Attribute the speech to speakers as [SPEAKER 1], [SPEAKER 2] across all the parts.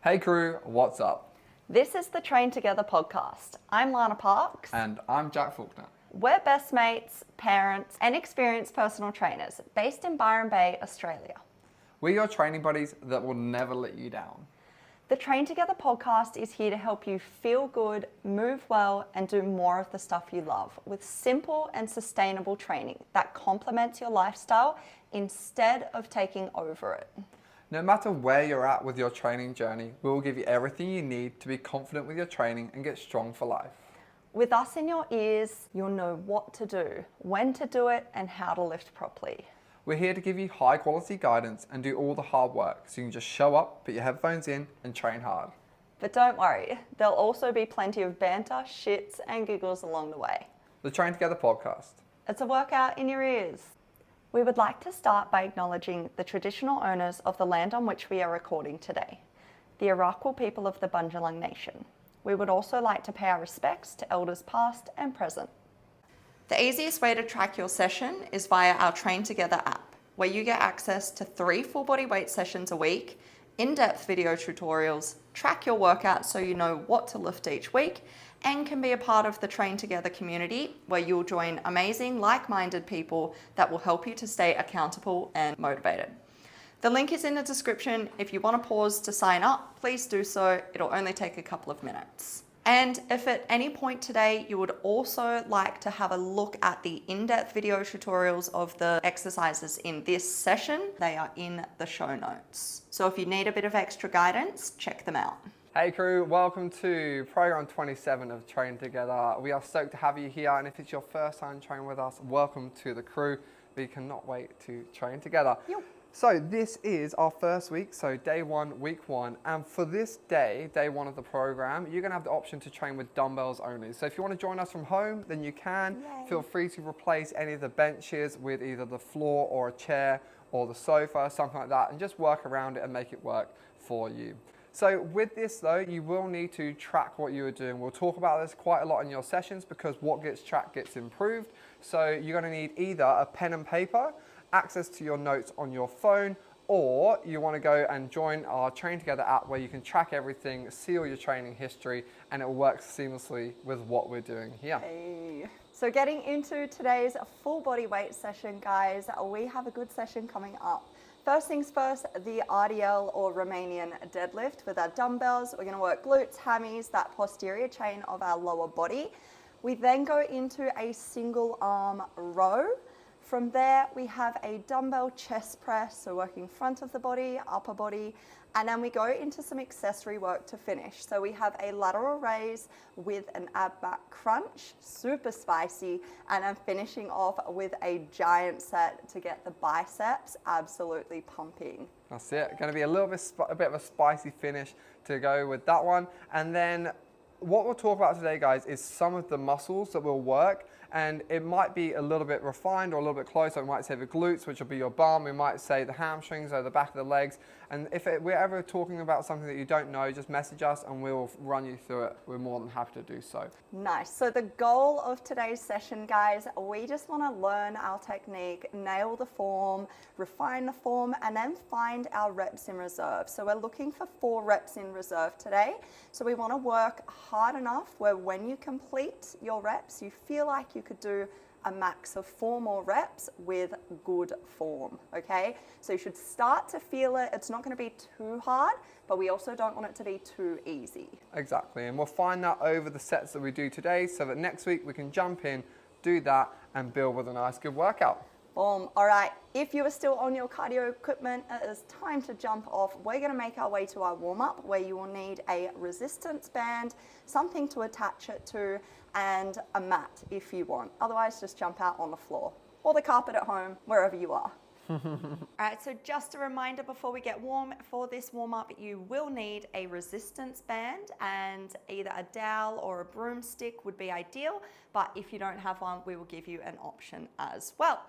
[SPEAKER 1] Hey crew, what's up?
[SPEAKER 2] This is the Train Together podcast. I'm Lana Parks.
[SPEAKER 1] And I'm Jack Faulkner.
[SPEAKER 2] We're best mates, parents, and experienced personal trainers based in Byron Bay, Australia.
[SPEAKER 1] We're your training buddies that will never let you down.
[SPEAKER 2] The Train Together podcast is here to help you feel good, move well, and do more of the stuff you love with simple and sustainable training that complements your lifestyle instead of taking over it.
[SPEAKER 1] No matter where you're at with your training journey, we will give you everything you need to be confident with your training and get strong for life.
[SPEAKER 2] With us in your ears, you'll know what to do, when to do it, and how to lift properly.
[SPEAKER 1] We're here to give you high quality guidance and do all the hard work so you can just show up, put your headphones in, and train hard.
[SPEAKER 2] But don't worry, there'll also be plenty of banter, shits, and giggles along the way.
[SPEAKER 1] The Train Together podcast.
[SPEAKER 2] It's a workout in your ears. We would like to start by acknowledging the traditional owners of the land on which we are recording today, the Arakwal people of the Bundjalung Nation. We would also like to pay our respects to elders past and present. The easiest way to track your session is via our Train Together app, where you get access to 3 full body weight sessions a week, in-depth video tutorials, track your workouts so you know what to lift each week, and can be a part of the Train Together community where you'll join amazing like-minded people that will help you to stay accountable and motivated. The link is in the description. If you want to pause to sign up, please do so. It'll only take a couple of minutes. And if at any point today you would also like to have a look at the in-depth video tutorials of the exercises in this session, they are in the show notes. So if you need a bit of extra guidance, check them out.
[SPEAKER 1] Hey crew, welcome to program 27 of Train Together. We are stoked to have you here, and if it's your first time training with us, welcome to the crew. We cannot wait to train together.
[SPEAKER 2] Yep.
[SPEAKER 1] So this is our first week, so day 1, week 1, and for this day 1 of the program, you're gonna have the option to train with dumbbells only. So if you wanna join us from home, then you can.
[SPEAKER 2] Yay.
[SPEAKER 1] Feel free to replace any of the benches with either the floor or a chair or the sofa, something like that, and just work around it and make it work for you. So with this though, you will need to track what you are doing. We'll talk about this quite a lot in your sessions because what gets tracked gets improved. So you're gonna need either a pen and paper, access to your notes on your phone, or you wanna go and join our Train Together app where you can track everything, see all your training history, and it will work seamlessly with what we're doing here.
[SPEAKER 2] Hey. So getting into today's full body weight session, guys, we have a good session coming up. First things first, the RDL or Romanian deadlift with our dumbbells. We're gonna work glutes, hammies, that posterior chain of our lower body. We then go into a single arm row. From there, we have a dumbbell chest press, so working front of the body, upper body, and then we go into some accessory work to finish. So we have a lateral raise with an Abmat crunch, super spicy, and I'm finishing off with a giant set to get the biceps absolutely pumping.
[SPEAKER 1] That's it. Going to be a bit of a spicy finish to go with that one. And then what we'll talk about today, guys, is some of the muscles that will work, and it might be a little bit refined or a little bit closer. We might say the glutes, which will be your bum. We might say the hamstrings or the back of the legs. And if we're ever talking about something that you don't know, just message us and we'll run you through it. We're more than happy to do so.
[SPEAKER 2] Nice. So the goal of today's session, guys, we just want to learn our technique, nail the form, refine the form, and then find our reps in reserve. So we're looking for 4 reps in reserve today. So we want to work hard enough where when you complete your reps, you feel like you could do a max of 4 more reps with good form, okay? So you should start to feel it. It's not going to be too hard, but we also don't want it to be too easy.
[SPEAKER 1] Exactly, and we'll find that over the sets that we do today so that next week we can jump in, do that, and build with a nice good workout.
[SPEAKER 2] Boom. All right, if you are still on your cardio equipment, it is time to jump off. We're gonna make our way to our warm-up where you will need a resistance band, something to attach it to, and a mat if you want. Otherwise, just jump out on the floor or the carpet at home, wherever you are. All right, so just a reminder before we get warm, for this warm-up, you will need a resistance band, and either a dowel or a broomstick would be ideal, but if you don't have one, we will give you an option as well.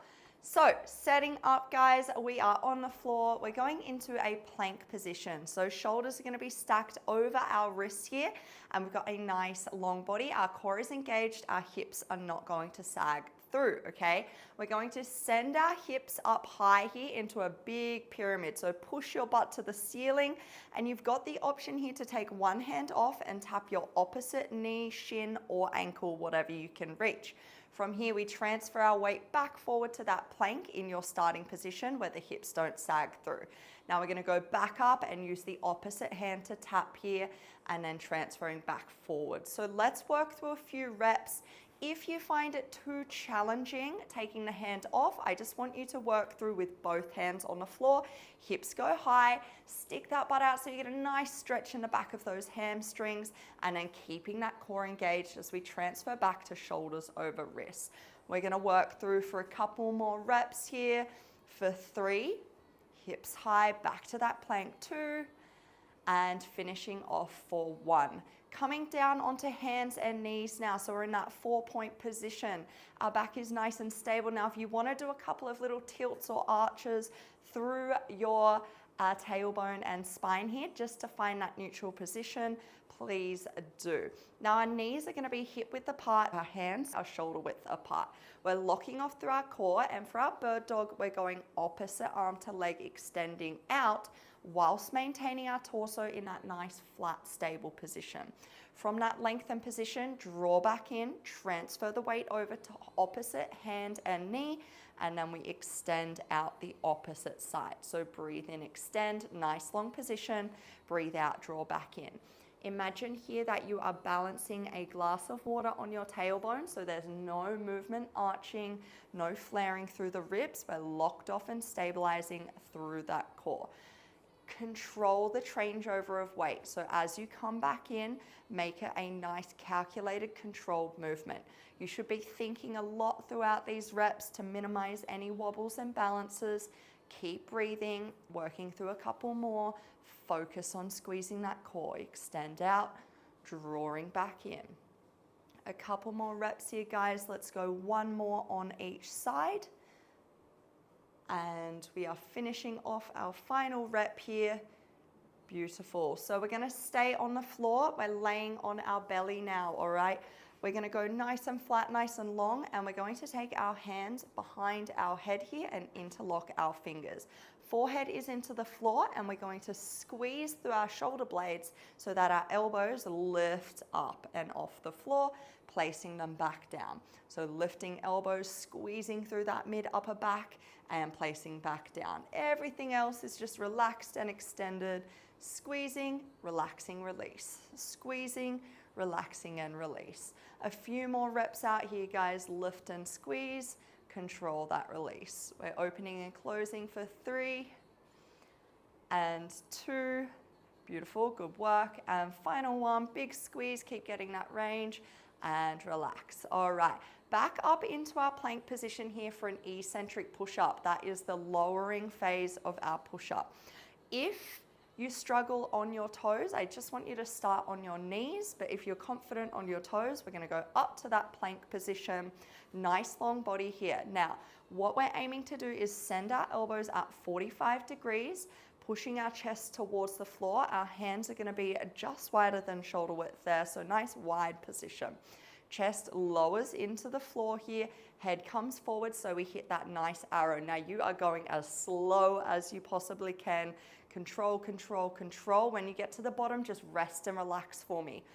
[SPEAKER 2] So setting up, guys, we are on the floor. We're going into a plank position. So shoulders are going to be stacked over our wrists here, and we've got a nice long body. Our core is engaged. Our hips are not going to sag through, okay? We're going to send our hips up high here into a big pyramid. So push your butt to the ceiling, and you've got the option here to take one hand off and tap your opposite knee, shin, or ankle, whatever you can reach. From here, we transfer our weight back forward to that plank in your starting position where the hips don't sag through. Now we're gonna go back up and use the opposite hand to tap here, and then transferring back forward. So let's work through a few reps. If you find it too challenging taking the hand off, I just want you to work through with both hands on the floor. Hips go high, stick that butt out so you get a nice stretch in the back of those hamstrings, and then keeping that core engaged as we transfer back to shoulders over wrists. We're gonna work through for a couple more reps here. For 3, hips high, back to that plank 2, and finishing off for 1. Coming down onto hands and knees now, so we're in that 4-point position. Our back is nice and stable. Now, if you want to do a couple of little tilts or arches through your tailbone and spine here, just to find that neutral position, please do. Now, our knees are going to be hip width apart, our hands are shoulder width apart. We're locking off through our core, and for our bird dog, we're going opposite arm to leg extending out, whilst maintaining our torso in that nice flat stable position. From that lengthened position, draw back in, transfer the weight over to opposite hand and knee, and then we extend out the opposite side. So breathe in, extend, nice long position, breathe out, draw back in. Imagine here that you are balancing a glass of water on your tailbone, so there's no movement, arching, no flaring through the ribs. We're locked off and stabilizing through that core. Control the changeover of weight. So as you come back in, make it a nice calculated controlled movement. You should be thinking a lot throughout these reps to minimize any wobbles and balances. Keep breathing, working through a couple more. Focus on squeezing that core. Extend out, drawing back in. A couple more reps here, guys. Let's go 1 more on each side. And we are finishing off our final rep here. Beautiful. So we're gonna stay on the floor. We're laying on our belly now, all right? We're gonna go nice and flat, nice and long, and we're going to take our hands behind our head here and interlock our fingers. Forehead is into the floor, and we're going to squeeze through our shoulder blades so that our elbows lift up and off the floor, placing them back down. So lifting elbows, squeezing through that mid upper back, and placing back down. Everything else is just relaxed and extended. Squeezing, relaxing, release. Squeezing, relaxing, and release. A few more reps out here, guys. Lift and squeeze. Control that release. We're opening and closing for 3 and 2. Beautiful, good work. And final one, big squeeze, keep getting that range, and relax. All right, back up into our plank position here for an eccentric push-up. That is the lowering phase of our push-up. If you struggle on your toes, I just want you to start on your knees, but if you're confident on your toes, we're gonna go up to that plank position. Nice long body here. Now, what we're aiming to do is send our elbows up 45 degrees, pushing our chest towards the floor. Our hands are gonna be just wider than shoulder width there, so nice wide position. Chest lowers into the floor here, head comes forward, so we hit that nice arrow. Now you are going as slow as you possibly can. Control, control, control. When you get to the bottom, just rest and relax for me.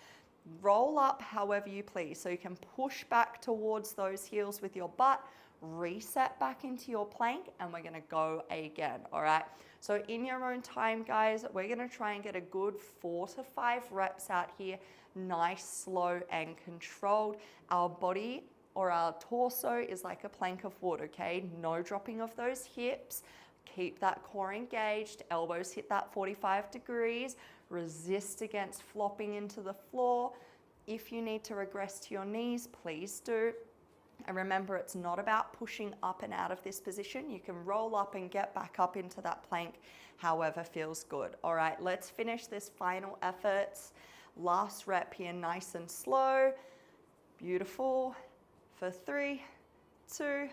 [SPEAKER 2] Roll up however you please. So you can push back towards those heels with your butt, reset back into your plank, and we're gonna go again, all right? So in your own time, guys, we're gonna try and get a good 4 to 5 reps out here, nice, slow, and controlled. Our body or our torso is like a plank of wood, okay? No dropping of those hips. Keep that core engaged, elbows hit that 45 degrees, resist against flopping into the floor. If you need to regress to your knees, please do. And remember, it's not about pushing up and out of this position. You can roll up and get back up into that plank, however feels good. All right, let's finish this final effort. Last rep here, nice and slow. Beautiful. For 3, 2,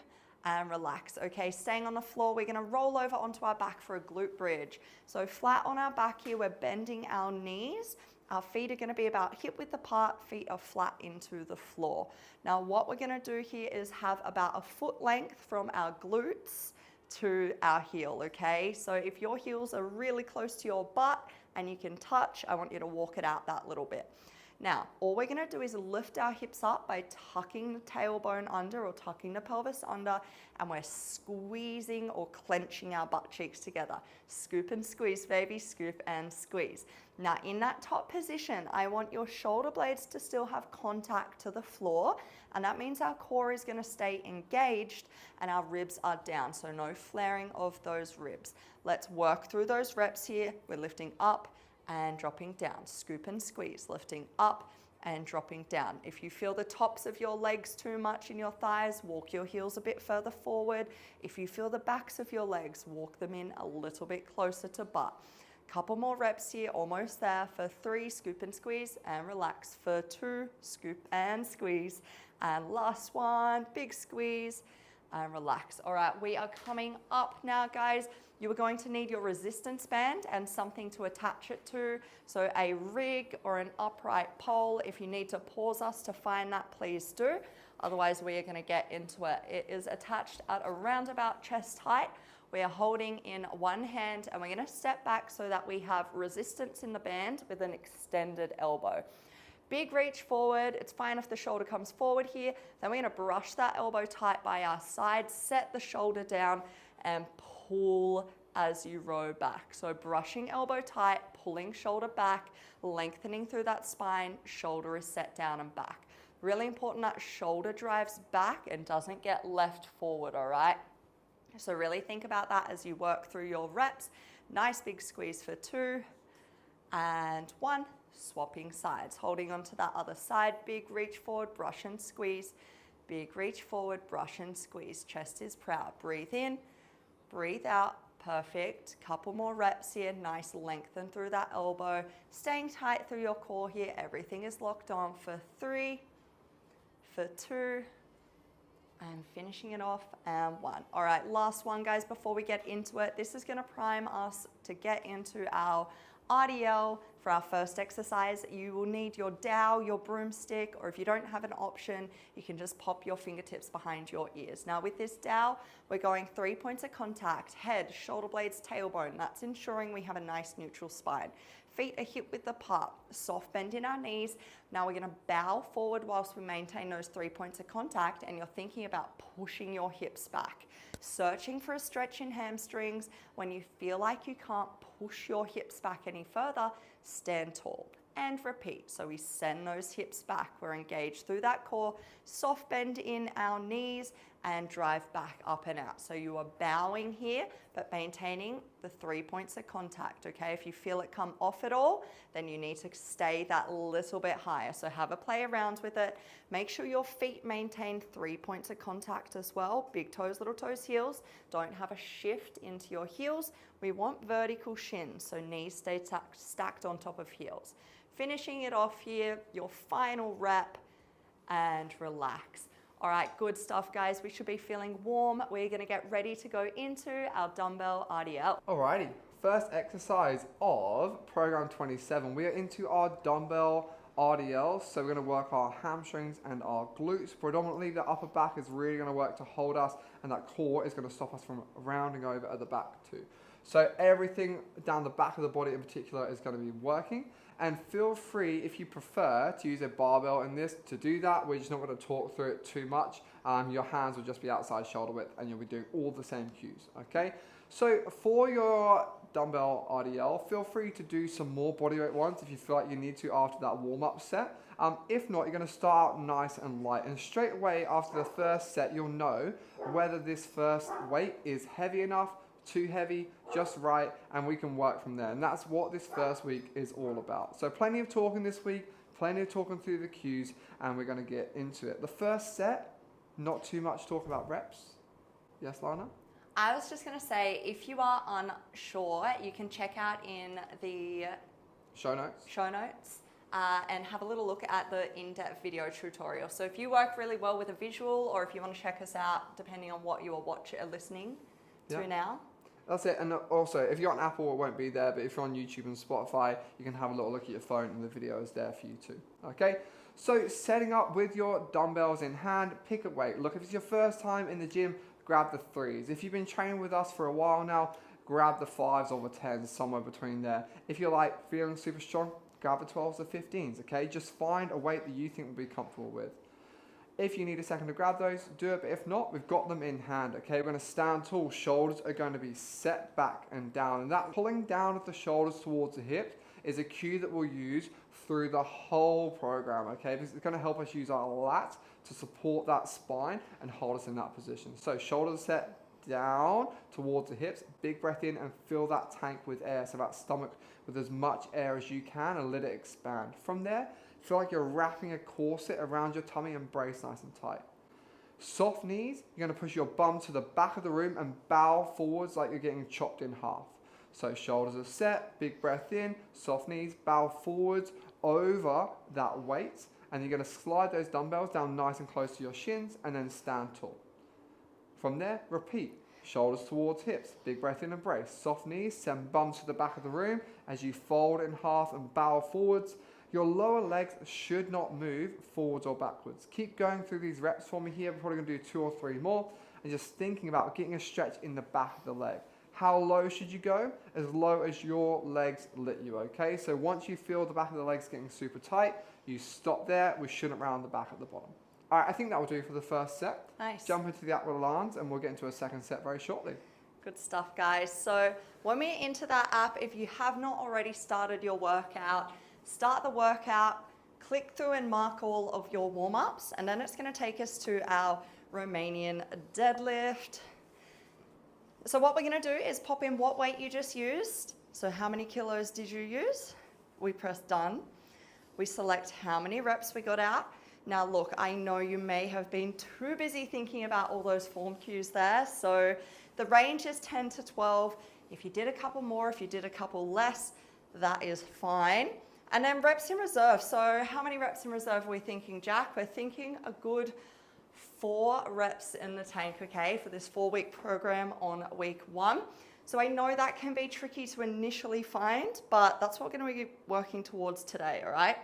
[SPEAKER 2] and relax. Okay, staying on the floor, we're gonna roll over onto our back for a glute bridge. So flat on our back here, we're bending our knees Our feet are going to be about hip width apart, feet are flat into the floor. Now what we're going to do here is have about a foot length from our glutes to our heel, okay? So if your heels are really close to your butt and you can touch, I want you to walk it out that little bit. Now, all we're gonna do is lift our hips up by tucking the tailbone under or tucking the pelvis under, and we're squeezing or clenching our butt cheeks together. Scoop and squeeze, baby, scoop and squeeze. Now, in that top position, I want your shoulder blades to still have contact to the floor, and that means our core is gonna stay engaged and our ribs are down, so no flaring of those ribs. Let's work through those reps here. We're lifting up and dropping down, scoop and squeeze, lifting up and dropping down. If you feel the tops of your legs too much in your thighs, walk your heels a bit further forward. If you feel the backs of your legs, walk them in a little bit closer to butt. Couple more reps here, almost there. For 3, scoop and squeeze and relax. For 2, scoop and squeeze. And last one, big squeeze and relax. All right, we are coming up now, guys. You are going to need your resistance band and something to attach it to. So a rig or an upright pole. If you need to pause us to find that, please do. Otherwise, we are going to get into it. It is attached at around about chest height. We are holding in one hand and we're going to step back so that we have resistance in the band with an extended elbow. Big reach forward. It's fine if the shoulder comes forward here. Then we're going to brush that elbow tight by our side, set the shoulder down and pull as you row back. So brushing elbow tight, pulling shoulder back, lengthening through that spine, shoulder is set down and back. Really important that shoulder drives back and doesn't get left forward, all right? So really think about that as you work through your reps. Nice big squeeze for 2 and 1. Swapping sides, holding onto that other side. Big reach forward, brush and squeeze. Big reach forward, brush and squeeze. Chest is proud. Breathe in, breathe out. Perfect. Couple more reps here. Nice lengthen through that elbow. Staying tight through your core here. Everything is locked on for 3, for 2, and finishing it off, and 1. All right, last one, guys, before we get into it. This is gonna prime us to get into our RDL. For our first exercise, you will need your dowel, your broomstick, or if you don't have an option, you can just pop your fingertips behind your ears. Now with this dowel, we're going 3 points of contact, head, shoulder blades, tailbone. That's ensuring we have a nice neutral spine. Feet are hip width apart, soft bend in our knees. Now we're gonna bow forward whilst we maintain those 3 points of contact, and you're thinking about pushing your hips back. Searching for a stretch in hamstrings. When you feel like you can't push your hips back any further, stand tall and repeat. So we send those hips back. We're engaged through that core, soft bend in our knees and drive back up and out. So you are bowing here, but maintaining the 3 points of contact, okay? If you feel it come off at all, then you need to stay that little bit higher. So have a play around with it. Make sure your feet maintain 3 points of contact as well. Big toes, little toes, heels. Don't have a shift into your heels. We want vertical shins, so knees stay stacked on top of heels. Finishing it off here, your final rep, and relax. All right, good stuff, guys. We should be feeling warm. We're gonna get ready to go into our dumbbell RDL.
[SPEAKER 1] Alrighty, first exercise of program 27. We are into our dumbbell RDL, so we're gonna work our hamstrings and our glutes. Predominantly the upper back is really gonna work to hold us, and that core is gonna stop us from rounding over at the back too. So everything down the back of the body in particular is gonna be working. And feel free, if you prefer, to use a barbell in this. To do that, we're just not going to talk through it too much. Your hands will just be outside shoulder width and you'll be doing all the same cues, okay? So for your dumbbell RDL, feel free to do some more bodyweight ones if you feel like you need to after that warm-up set. If not, you're going to start out nice and light. And straight away after the first set, you'll know whether this first weight is heavy enough, too heavy, just right, and we can work from there. And that's what this first week is all about. So plenty of talking this week, plenty of talking through the cues, and we're gonna get into it. The first set, not too much talk about reps. Yes, Lana?
[SPEAKER 2] I was just gonna say, if you are unsure, you can check out in the
[SPEAKER 1] show notes
[SPEAKER 2] and have a little look at the in-depth video tutorial. So if you work really well with a visual, or if you want to check us out, depending on what you are listening to now.
[SPEAKER 1] That's it. And also, if you're on Apple, it won't be there. But if you're on YouTube and Spotify, you can have a little look at your phone and the video is there for you too. Okay? So setting up with your dumbbells in hand, pick a weight. Look, if it's your first time in the gym, grab the 3s. If you've been training with us for a while now, grab the 5s or the 10s, somewhere between there. If you're like feeling super strong, grab the 12s or 15s, okay? Just find a weight that you think will be comfortable with. If you need a second to grab those, do it, but if not, we've got them in hand, okay? We're gonna stand tall, shoulders are going to be set back and down, and that pulling down of the shoulders towards the hips is a cue that we'll use through the whole program, okay? Because it's gonna help us use our lats to support that spine and hold us in that position. So shoulders set down towards the hips, big breath in and fill that tank with air, so that stomach with as much air as you can and let it expand. From there, feel like you're wrapping a corset around your tummy and brace nice and tight. Soft knees, you're gonna push your bum to the back of the room and bow forwards like you're getting chopped in half. So shoulders are set, big breath in, soft knees, bow forwards over that weight, and you're gonna slide those dumbbells down nice and close to your shins and then stand tall. From there, repeat. Shoulders towards hips, big breath in and brace. Soft knees, send bum to the back of the room as you fold in half and bow forwards. Your lower legs should not move forwards or backwards. Keep going through these reps for me here. We're probably gonna do 2 or 3 more. And just thinking about getting a stretch in the back of the leg. How low should you go? As low as your legs let you, okay? So once you feel the back of the legs getting super tight, you stop there. We shouldn't round the back at the bottom. All right, I think that will do for the first set.
[SPEAKER 2] Nice.
[SPEAKER 1] Jump into the Abmat lines and we'll get into a second set very shortly.
[SPEAKER 2] Good stuff, guys. So when we're into that app, if you have not already started your workout, start the workout, click through and mark all of your warm-ups, and then it's gonna take us to our Romanian deadlift. So what we're gonna do is pop in what weight you just used. So how many kilos did you use? We press done. We select how many reps we got out. Now look, I know you may have been too busy thinking about all those form cues there. So the range is 10 to 12. If you did a couple more, if you did a couple less, that is fine. And then reps in reserve. So how many reps in reserve are we thinking, Jack? We're thinking a good 4 reps in the tank, okay, for this 4-week program on week 1. So I know that can be tricky to initially find, but that's what we're going to be working towards today, all right?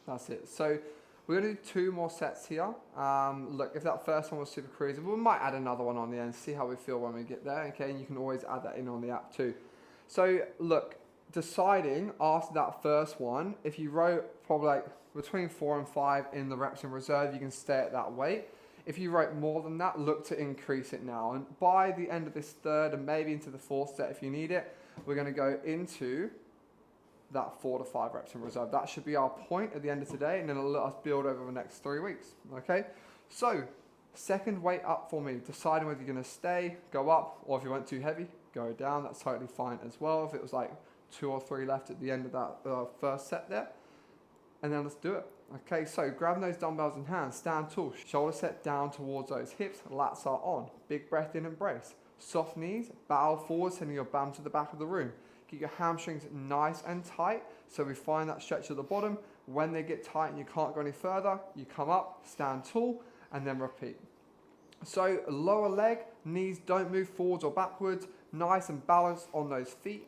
[SPEAKER 1] That's it. So we're going to do 2 more sets here. Look, if that first one was super crazy, we might add another one on the end, see how we feel when we get there, okay? And you can always add that in on the app too. So look, deciding after that first one, if you wrote probably like between 4 and 5 in the reps in reserve, you can stay at that weight. If you wrote more than that, look to increase it now. And by the end of this 3rd and maybe into the 4th set if you need it, we're going to go into that 4 to 5 reps in reserve. That should be our point at the end of today, and then it'll let us build over the next 3 weeks, okay? So, second weight up for me, deciding whether you're going to stay, go up, or if you went too heavy, go down. That's totally fine as well. If it was like 2 or 3 left at the end of that first set there, and then let's do it. Okay, so grabbing those dumbbells in hand, stand tall, shoulder set down towards those hips, lats are on, big breath in and brace. Soft knees, bow forward, sending your bum to the back of the room. Get your hamstrings nice and tight, so we find that stretch at the bottom. When they get tight and you can't go any further, you come up, stand tall, and then repeat. So lower leg, knees don't move forwards or backwards, nice and balanced on those feet.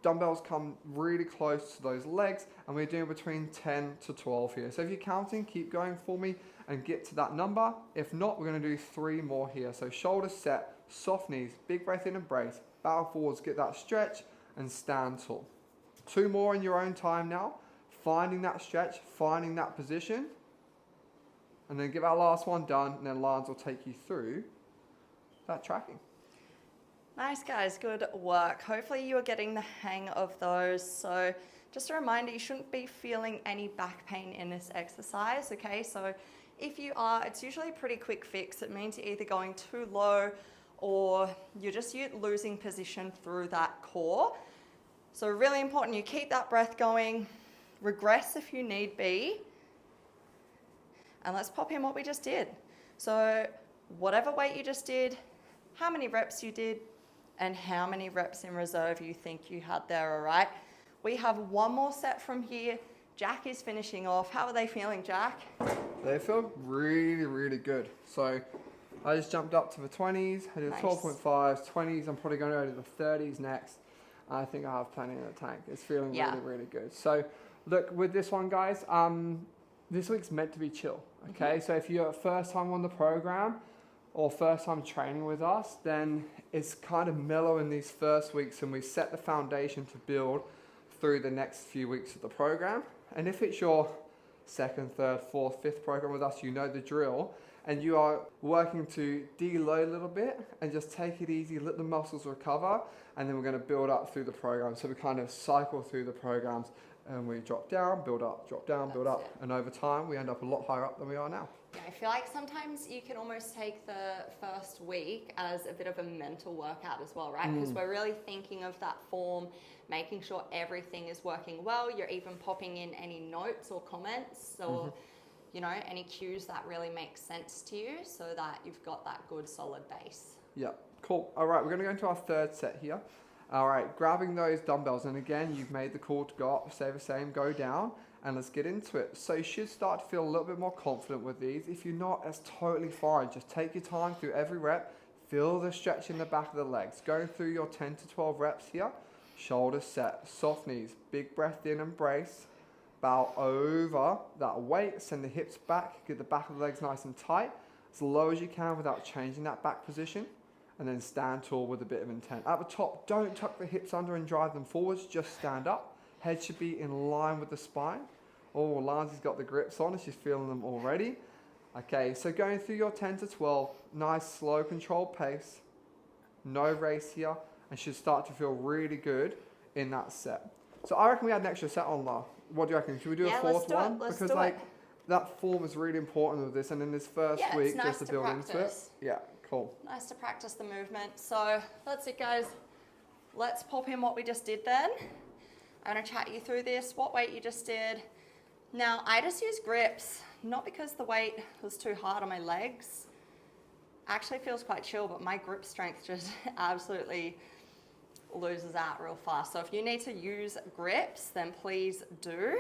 [SPEAKER 1] Dumbbells come really close to those legs, and we're doing between 10 to 12 here. So if you're counting, keep going for me and get to that number. If not, we're going to do 3 more here. So shoulders set, soft knees, big breath in and brace, bow forwards, get that stretch, and stand tall. 2 more in your own time now, finding that stretch, finding that position, and then get our last one done, and then Lance will take you through that tracking.
[SPEAKER 2] Nice, guys, good work. Hopefully you are getting the hang of those. So just a reminder, you shouldn't be feeling any back pain in this exercise, okay? So if you are, it's usually a pretty quick fix. It means you're either going too low or you're just losing position through that core. So really important, you keep that breath going, regress if you need be, and let's pop in what we just did. So whatever weight you just did, how many reps you did, and how many reps in reserve you think you had there, all right? We have 1 more set from here. Jack is finishing off. How are they feeling, Jack?
[SPEAKER 1] They feel really, really good. So I just jumped up to the 20s. I did
[SPEAKER 2] Nice.
[SPEAKER 1] 12.5s, 20s. I'm probably going to go to the 30s next. I think I have plenty in the tank. It's feeling really, really good. So look, with this one, guys, this week's meant to be chill, okay? So if you're first time on the program or first time training with us, then it's kind of mellow in these first weeks, and we set the foundation to build through the next few weeks of the program. And if it's your second, third, fourth, fifth program with us, you know the drill, and you are working to deload a little bit and just take it easy, let the muscles recover, and then we're going to build up through the program. So we kind of cycle through the programs, and we drop down, build up, drop down, build up, and over time we end up a lot higher up than we are now.
[SPEAKER 2] Yeah, I feel like sometimes you can almost take the first week as a bit of a mental workout as well, right? Because we're really thinking of that form, making sure everything is working well. You're even popping in any notes or comments or you know, any cues that really make sense to you, so that you've got that good solid base. Yeah,
[SPEAKER 1] cool. All right, we're going to go into our third set here. All right, grabbing those dumbbells, and again, you've made the call to go up, stay the same, go down, and let's get into it. So you should start to feel a little bit more confident with these. If you're not, that's totally fine. Just take your time through every rep, feel the stretch in the back of the legs. Going through your 10 to 12 reps here, shoulders set, soft knees, big breath in and brace. Bow over that weight, send the hips back, get the back of the legs nice and tight, as low as you can without changing that back position, and then stand tall with a bit of intent. At the top, don't tuck the hips under and drive them forwards, just stand up. Head should be in line with the spine. Oh, Lana's got the grips on, she's feeling them already. Okay, so going through your 10 to 12, nice slow controlled pace, no race here, and should start to feel really good in that set. So I reckon we had an extra set on, La. What do you reckon? Should we do a fourth one? Because like that form is really important with this, and in this first week,
[SPEAKER 2] nice
[SPEAKER 1] just to build into it. Yeah, cool.
[SPEAKER 2] Nice to practice the movement. So that's it, guys. Let's pop in what we just did then. I'm going to chat you through this, what weight you just did. Now, I just use grips, not because the weight was too hard on my legs. Actually feels quite chill, but my grip strength just absolutely loses out real fast. So if you need to use grips, then please do.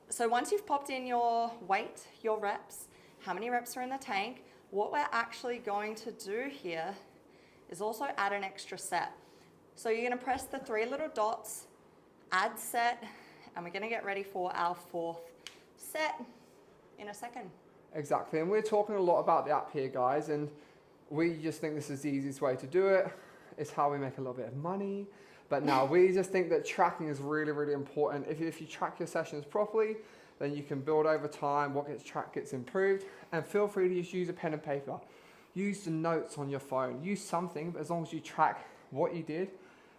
[SPEAKER 2] So once you've popped in your weight, your reps, how many reps are in the tank, what we're actually going to do here is also add an extra set. So you're going to press the 3 little dots, add set, and we're going to get ready for our fourth set in a second.
[SPEAKER 1] Exactly, and we're talking a lot about the app here, guys, and we just think this is the easiest way to do it. It's how we make a little bit of money. But now we just think that tracking is really, really important. If you track your sessions properly, then you can build over time. What gets tracked gets improved. And feel free to just use a pen and paper. Use the notes on your phone. Use something, but as long as you track what you did,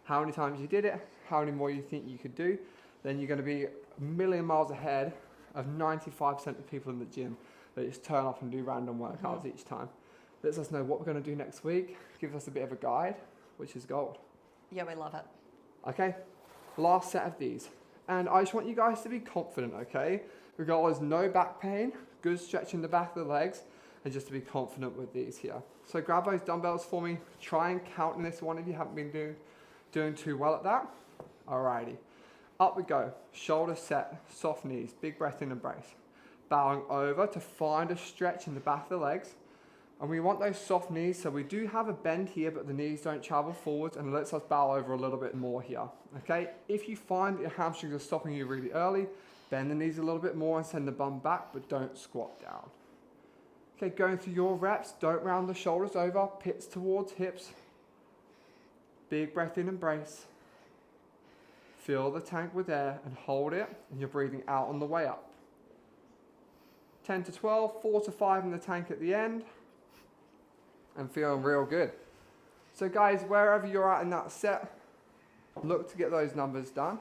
[SPEAKER 1] how many times you did it, how many more you think you could do, then you're going to be a million miles ahead of 95% of people in the gym that just turn up and do random workouts each time. Lets us know what we're going to do next week. Gives us a bit of a guide, which is gold.
[SPEAKER 2] Yeah, we love it.
[SPEAKER 1] Okay, last set of these. And I just want you guys to be confident, okay? Regardless, no back pain, good stretch in the back of the legs, and just to be confident with these here. So grab those dumbbells for me. Try and count in this one if you haven't been doing too well at that. Alrighty, up we go. Shoulder set, soft knees, big breath in and brace. Bowing over to find a stretch in the back of the legs. And we want those soft knees, so we do have a bend here, but the knees don't travel forwards, and it lets us bow over a little bit more here, okay? If you find that your hamstrings are stopping you really early, bend the knees a little bit more and send the bum back, but don't squat down. Okay, going through your reps, don't round the shoulders over, pits towards hips. Big breath in and brace. Fill the tank with air and hold it, and you're breathing out on the way up. 10 to 12, 4 to 5 in the tank at the end. And feeling real good. So guys, wherever you're at in that set, look to get those numbers done.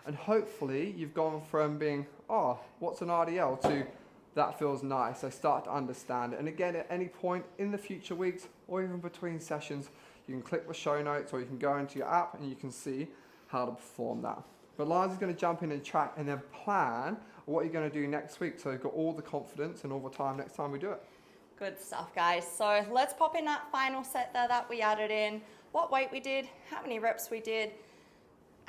[SPEAKER 1] And hopefully you've gone from being, oh, what's an RDL, to that feels nice. I start to understand it. And again, at any point in the future weeks or even between sessions, you can click the show notes or you can go into your app and you can see how to perform that. But Lana's going to jump in and track and then plan what you're going to do next week, so you've got all the confidence and all the time next time we do it.
[SPEAKER 2] Good stuff, guys. So let's pop in that final set there that we added in, what weight we did, how many reps we did,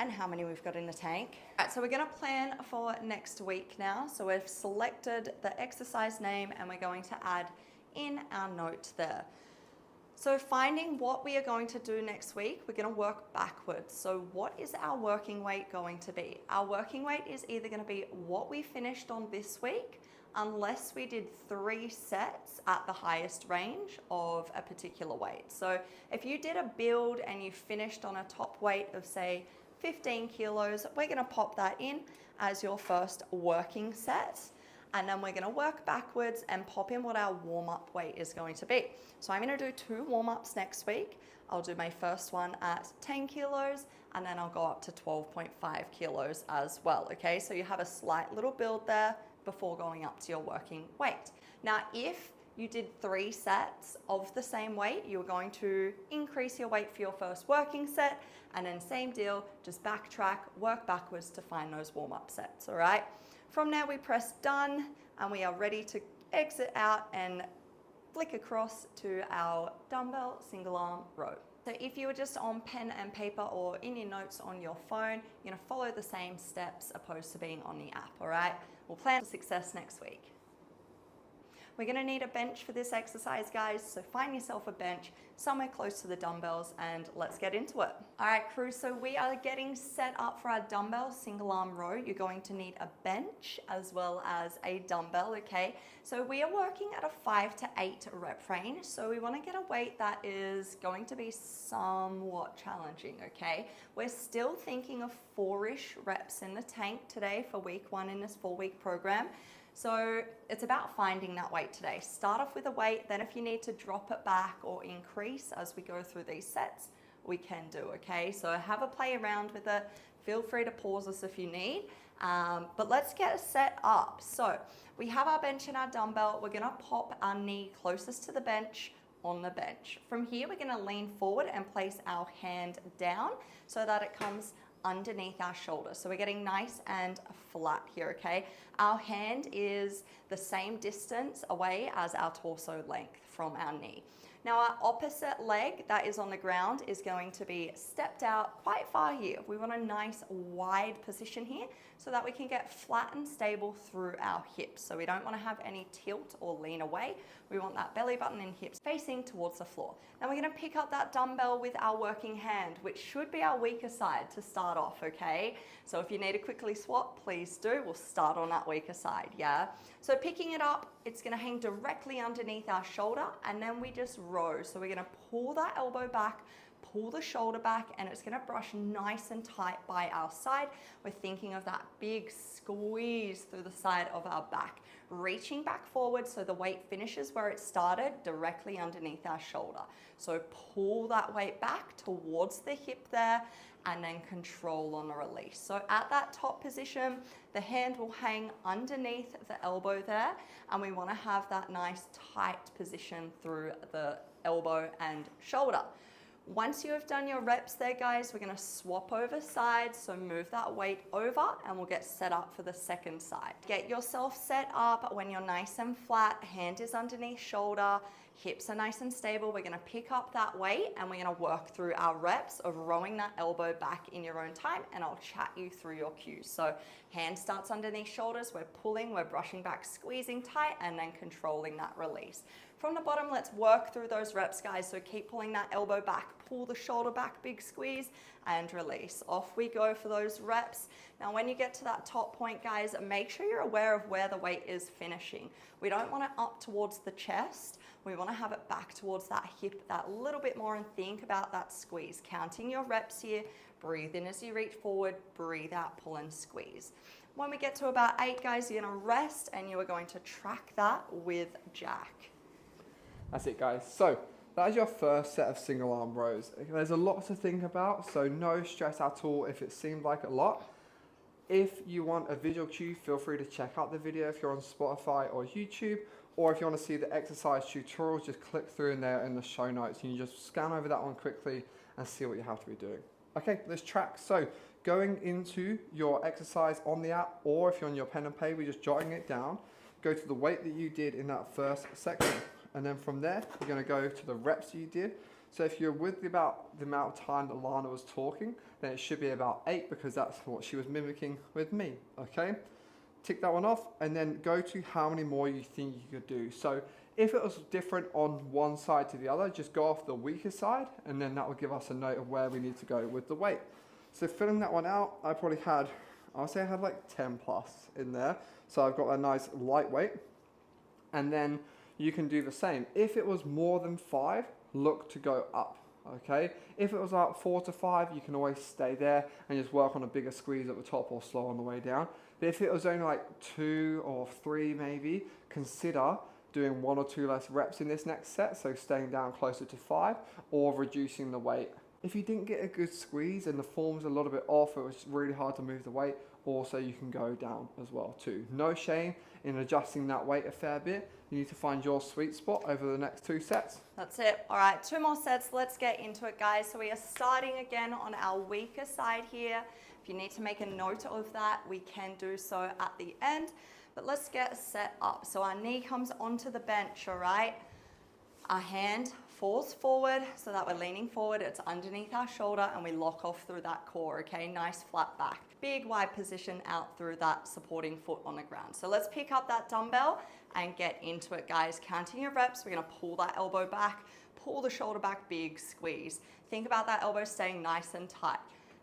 [SPEAKER 2] and how many we've got in the tank. All right, so we're gonna plan for next week now. So we've selected the exercise name and we're going to add in our note there. So finding what we are going to do next week, we're going to work backwards. So what is our working weight going to be? Our working weight is either going to be what we finished on this week, unless we did 3 sets at the highest range of a particular weight. So if you did a build and you finished on a top weight of say 15 kilos, we're going to pop that in as your first working set. And then we're going to work backwards and pop in what our warm-up weight is going to be. So I'm going to do 2 warm-ups next week. I'll do my first one at 10 kilos and then I'll go up to 12.5 kilos as well. Okay, so you have a slight little build there before going up to your working weight. Now, if you did 3 sets of the same weight, you're going to increase your weight for your first working set, and then same deal, just backtrack, work backwards to find those warm-up sets, all right? From there, we press done, and we are ready to exit out and flick across to our dumbbell single arm row. So if you were just on pen and paper or in your notes on your phone, you're gonna follow the same steps opposed to being on the app, all right? We'll plan for success next week. We're gonna need a bench for this exercise, guys, so find yourself a bench somewhere close to the dumbbells and let's get into it. All right, crew, so we are getting set up for our dumbbell single arm row. You're going to need a bench as well as a dumbbell, okay? So we are working at a 5 to 8 rep range, so we wanna get a weight that is going to be somewhat challenging, okay? We're still thinking of 4-ish reps in the tank today for week 1 in this 4-week program. So it's about finding that weight today. Start off with a weight, then if you need to drop it back or increase as we go through these sets, we can do, okay? So have a play around with it. Feel free to pause us if you need, but let's get set up. So we have our bench and our dumbbell. We're gonna pop our knee closest to the bench on the bench. From here, we're gonna lean forward and place our hand down so that it comes underneath our shoulder. So we're getting nice and flat here, okay? Our hand is the same distance away as our torso length from our knee. Now our opposite leg that is on the ground is going to be stepped out quite far here. We want a nice wide position here so that we can get flat and stable through our hips. So we don't want to have any tilt or lean away. We want that belly button and hips facing towards the floor. Now we're going to pick up that dumbbell with our working hand, which should be our weaker side to start off, okay? So if you need to quickly swap, please do. We'll start on that weaker side, yeah? So picking it up, it's going to hang directly underneath our shoulder, and then we just row. So we're going to pull that elbow back, pull the shoulder back, and it's going to brush nice and tight by our side. We're thinking of that big squeeze through the side of our back, reaching back forward so the weight finishes where it started, directly underneath our shoulder. So pull that weight back towards the hip there, and then control on the release. So at that top position, the hand will hang underneath the elbow there, and we want to have that nice tight position through the elbow and shoulder. Once you have done your reps there, guys, we're going to swap over sides. So move that weight over and we'll get set up for the second side. Get yourself set up when you're nice and flat, hand is underneath shoulder, hips are nice and stable. We're going to pick up that weight and we're going to work through our reps of rowing that elbow back in your own time, and I'll chat you through your cues. So hand starts underneath shoulders, we're pulling, we're brushing back, squeezing tight, and then controlling that release. From the bottom, let's work through those reps, guys. So keep pulling that elbow back, pull the shoulder back, big squeeze, and release. Off we go for those reps. Now, when you get to that top point, guys, make sure you're aware of where the weight is finishing. We don't want it up towards the chest. We want to have it back towards that hip that little bit more, and think about that squeeze. Counting your reps here, breathe in as you reach forward, breathe out, pull and squeeze. When we get to about 8, guys, you're going to rest and you are going to track that with jack.
[SPEAKER 1] That's it, guys. So that is your first set of single arm rows. There's a lot to think about, so no stress at all if it seemed like a lot. If you want a visual cue, feel free to check out the video if you're on Spotify or YouTube, or if you want to see the exercise tutorials, just click through in there in the show notes and you just scan over that one quickly and see what you have to be doing. Okay, let's track. So going into your exercise on the app, or if you're on your pen and paper, we're just jotting it down. Go to the weight that you did in that first section. And then from there, we're going to go to the reps you did. So if you're with about the amount of time that Lana was talking, then it should be about 8, because that's what she was mimicking with me, okay? Tick that one off, and then go to how many more you think you could do. So If it was different on one side to the other, just go off the weaker side, and then that will give us a note of where we need to go with the weight. So filling that one out, I probably had, I'll say I had like 10 plus in there. So I've got a nice lightweight, and then you can do the same. If it was more than 5, look to go up, okay? If it was about 4 to 5, you can always stay there and just work on a bigger squeeze at the top or slow on the way down. But if it was only like 2 or 3 maybe, consider doing 1 or 2 less reps in this next set, so staying down closer to 5, or reducing the weight. If you didn't get a good squeeze and the form's a little bit off, it was really hard to move the weight, also you can go down as well too. No shame in adjusting that weight a fair bit. You need to find your sweet spot over the next 2 sets.
[SPEAKER 2] That's it. All right, 2 more sets. Let's get into it, guys. So we are starting again on our weaker side here. If you need to make a note of that, we can do so at the end. But let's get set up. So our knee comes onto the bench, all right? Our hand falls forward so that we're leaning forward. It's underneath our shoulder and we lock off through that core, okay? Nice flat back. Big wide position out through that supporting foot on the ground. So let's pick up that dumbbell and get into it, guys. Counting your reps, we're gonna pull that elbow back, pull the shoulder back, big squeeze. Think about that elbow staying nice and tight.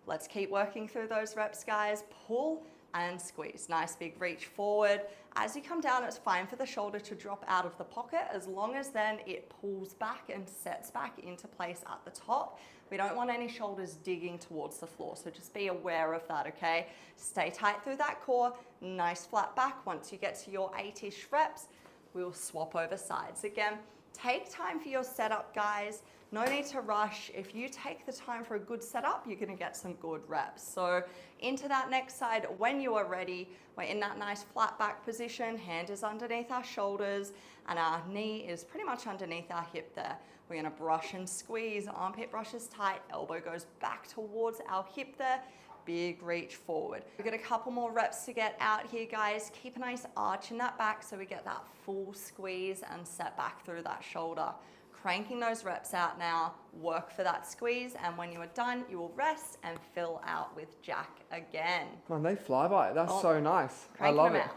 [SPEAKER 2] Let's keep working through those reps, guys. Pull and squeeze. Nice big reach forward. As you come down, it's fine for the shoulder to drop out of the pocket as long as then it pulls back and sets back into place at the top. We don't want any shoulders digging towards the floor, so just be aware of that, okay? Stay tight through that core. Nice flat back. Once you get to your 8-ish reps, we'll swap over sides. Again, take time for your setup, guys. No need to rush. If you take the time for a good setup, you're gonna get some good reps. So into that next side, when you are ready, we're in that nice flat back position, hand is underneath our shoulders, and our knee is pretty much underneath our hip there. We're gonna brush and squeeze, armpit brushes tight, elbow goes back towards our hip there, big reach forward. We've got a couple more reps to get out here, guys. Keep a nice arch in that back so we get that full squeeze and set back through that shoulder. Cranking those reps out now, work for that squeeze, and when you are done, you will rest and fill out with jack again.
[SPEAKER 1] Man, they fly by. That's so nice. I
[SPEAKER 2] Cranking
[SPEAKER 1] love
[SPEAKER 2] them
[SPEAKER 1] it.
[SPEAKER 2] out.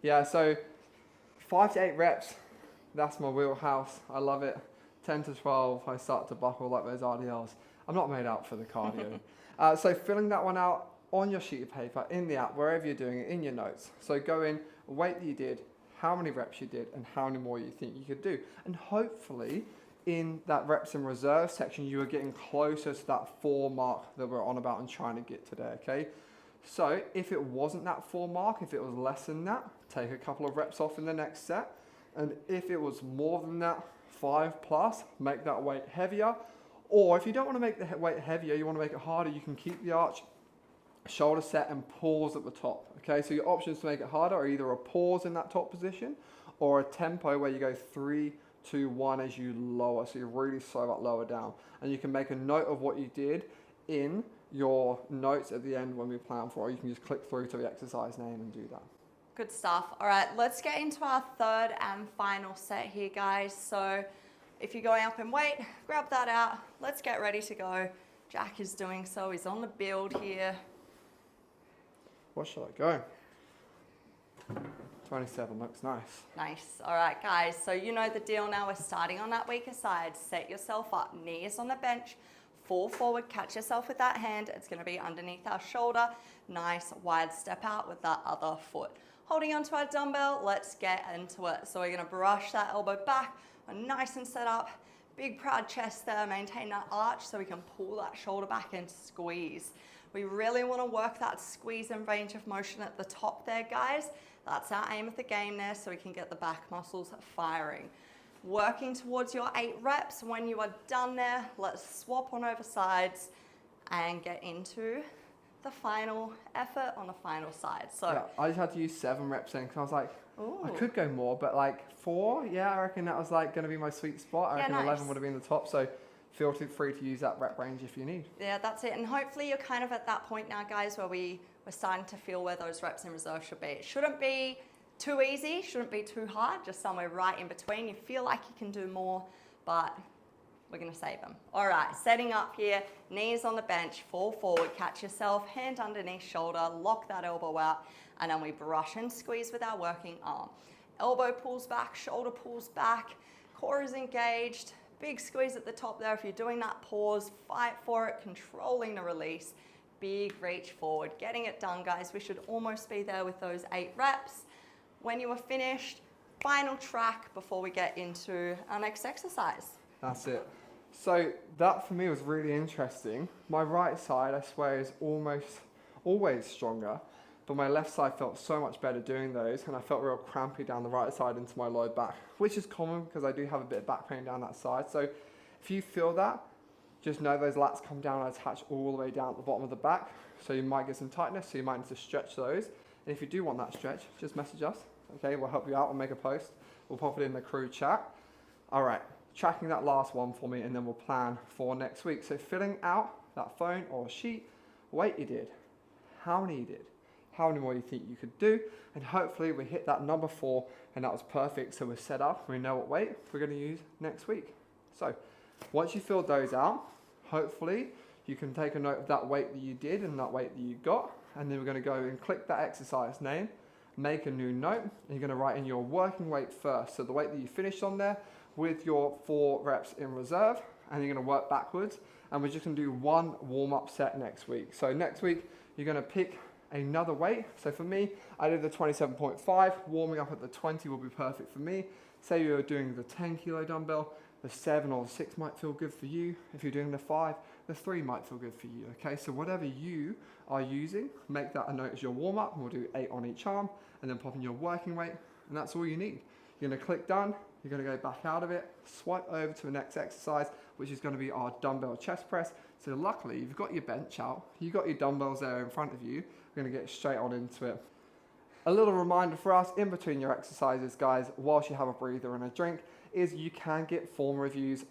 [SPEAKER 1] Yeah, so 5 to 8 reps, that's my wheelhouse. I love it. 10 to 12, I start to buckle like those RDLs. I'm not made out for the cardio. So filling that one out on your sheet of paper, in the app, wherever you're doing it, in your notes. So go in, weight that you did, how many reps you did, and how many more you think you could do. And hopefully, in that reps and reserve section, you are getting closer to that 4 mark that we're on about and trying to get today, okay? So if it wasn't that 4 mark, if it was less than that, take a couple of reps off in the next set. And if it was more than that, 5 plus, make that weight heavier. Or if you don't want to make the weight heavier, you want to make it harder, you can keep the arch, shoulder set, and pause at the top, okay? So your options to make it harder are either a pause in that top position or a tempo where you go 3, 2, 1 as you lower, so you're really slow that lower down. And you can make a note of what you did in your notes at the end when we plan for, or you can just click through to the exercise name and do that.
[SPEAKER 2] Good stuff. All right, let's get into our third and final set here, guys. So if you're going up in weight, grab that out. Let's get ready to go. Jack is doing so. He's on the build here.
[SPEAKER 1] What shall I go? 27 looks nice.
[SPEAKER 2] Nice. All right, guys. So you know the deal now. We're starting on that weaker side. Set yourself up. Knees on the bench. Fall forward. Catch yourself with that hand. It's going to be underneath our shoulder. Nice wide step out with that other foot. Holding onto our dumbbell. Let's get into it. So we're going to brush that elbow back. We're nice and set up. Big proud chest there. Maintain that arch so we can pull that shoulder back and squeeze. We really want to work that squeeze and range of motion at the top there, guys. That's our aim of the game there, so we can get the back muscles firing. Working towards your 8 reps. When you are done there, let's swap on over sides and get into the final effort on the final side. So
[SPEAKER 1] yeah, I just had to use 7 reps in because I was like,
[SPEAKER 2] ooh.
[SPEAKER 1] I could go more, but like 4, yeah, I reckon that was like going to be my sweet spot. I reckon
[SPEAKER 2] nice.
[SPEAKER 1] 11 would have been the top, so feel free to use that rep range if you need.
[SPEAKER 2] Yeah, that's it. And hopefully you're kind of at that point now, guys, where we're starting to feel where those reps in reserve should be. It shouldn't be too easy, shouldn't be too hard, just somewhere right in between. You feel like you can do more, but we're gonna save them. All right, setting up here, knees on the bench, fall forward, catch yourself, hand underneath shoulder, lock that elbow out, and then we brush and squeeze with our working arm. Elbow pulls back, shoulder pulls back, core is engaged, big squeeze at the top there. If you're doing that pause, fight for it, controlling the release, big reach forward, getting it done, guys. We should almost be there with those 8 reps. When you are finished, final track before we get into our next exercise.
[SPEAKER 1] That's it. So that for me was really interesting. My right side, I swear, is almost always stronger, but my left side felt so much better doing those, and I felt real crampy down the right side into my low back, which is common because I do have a bit of back pain down that side. So if you feel that, just know those lats come down and attach all the way down at the bottom of the back. So you might get some tightness, so you might need to stretch those. And if you do want that stretch, just message us. Okay, we'll help you out. We'll make a post. We'll pop it in the crew chat. All right, tracking that last one for me, and then we'll plan for next week. So filling out that phone or sheet, weight you did, how many you did, how many more you think you could do, and hopefully we hit that number 4, and that was perfect. So we're set up, we know what weight we're gonna use next week. So once you filled those out, hopefully you can take a note of that weight that you did and that weight that you got, and then we're gonna go and click that exercise name, make a new note, and you're gonna write in your working weight first. So the weight that you finished on there with your 4 reps in reserve, and you're gonna work backwards. And we're just gonna do 1 warm-up set next week. So next week, you're gonna pick another weight. So for me, I did the 27.5, warming up at the 20 will be perfect for me. Say you're doing the 10 kilo dumbbell, the 7 or the 6 might feel good for you. If you're doing the 5, the 3 might feel good for you, okay? So whatever you are using, make that a note as your warm-up, and we'll do 8 on each arm, and then pop in your working weight, and that's all you need. You're gonna click done, you're gonna go back out of it, swipe over to the next exercise, which is gonna be our dumbbell chest press. So luckily, you've got your bench out, you've got your dumbbells there in front of you, we're gonna get straight on into it. A little reminder for us, in between your exercises, guys, whilst you have a breather and a drink, is you can get form reviews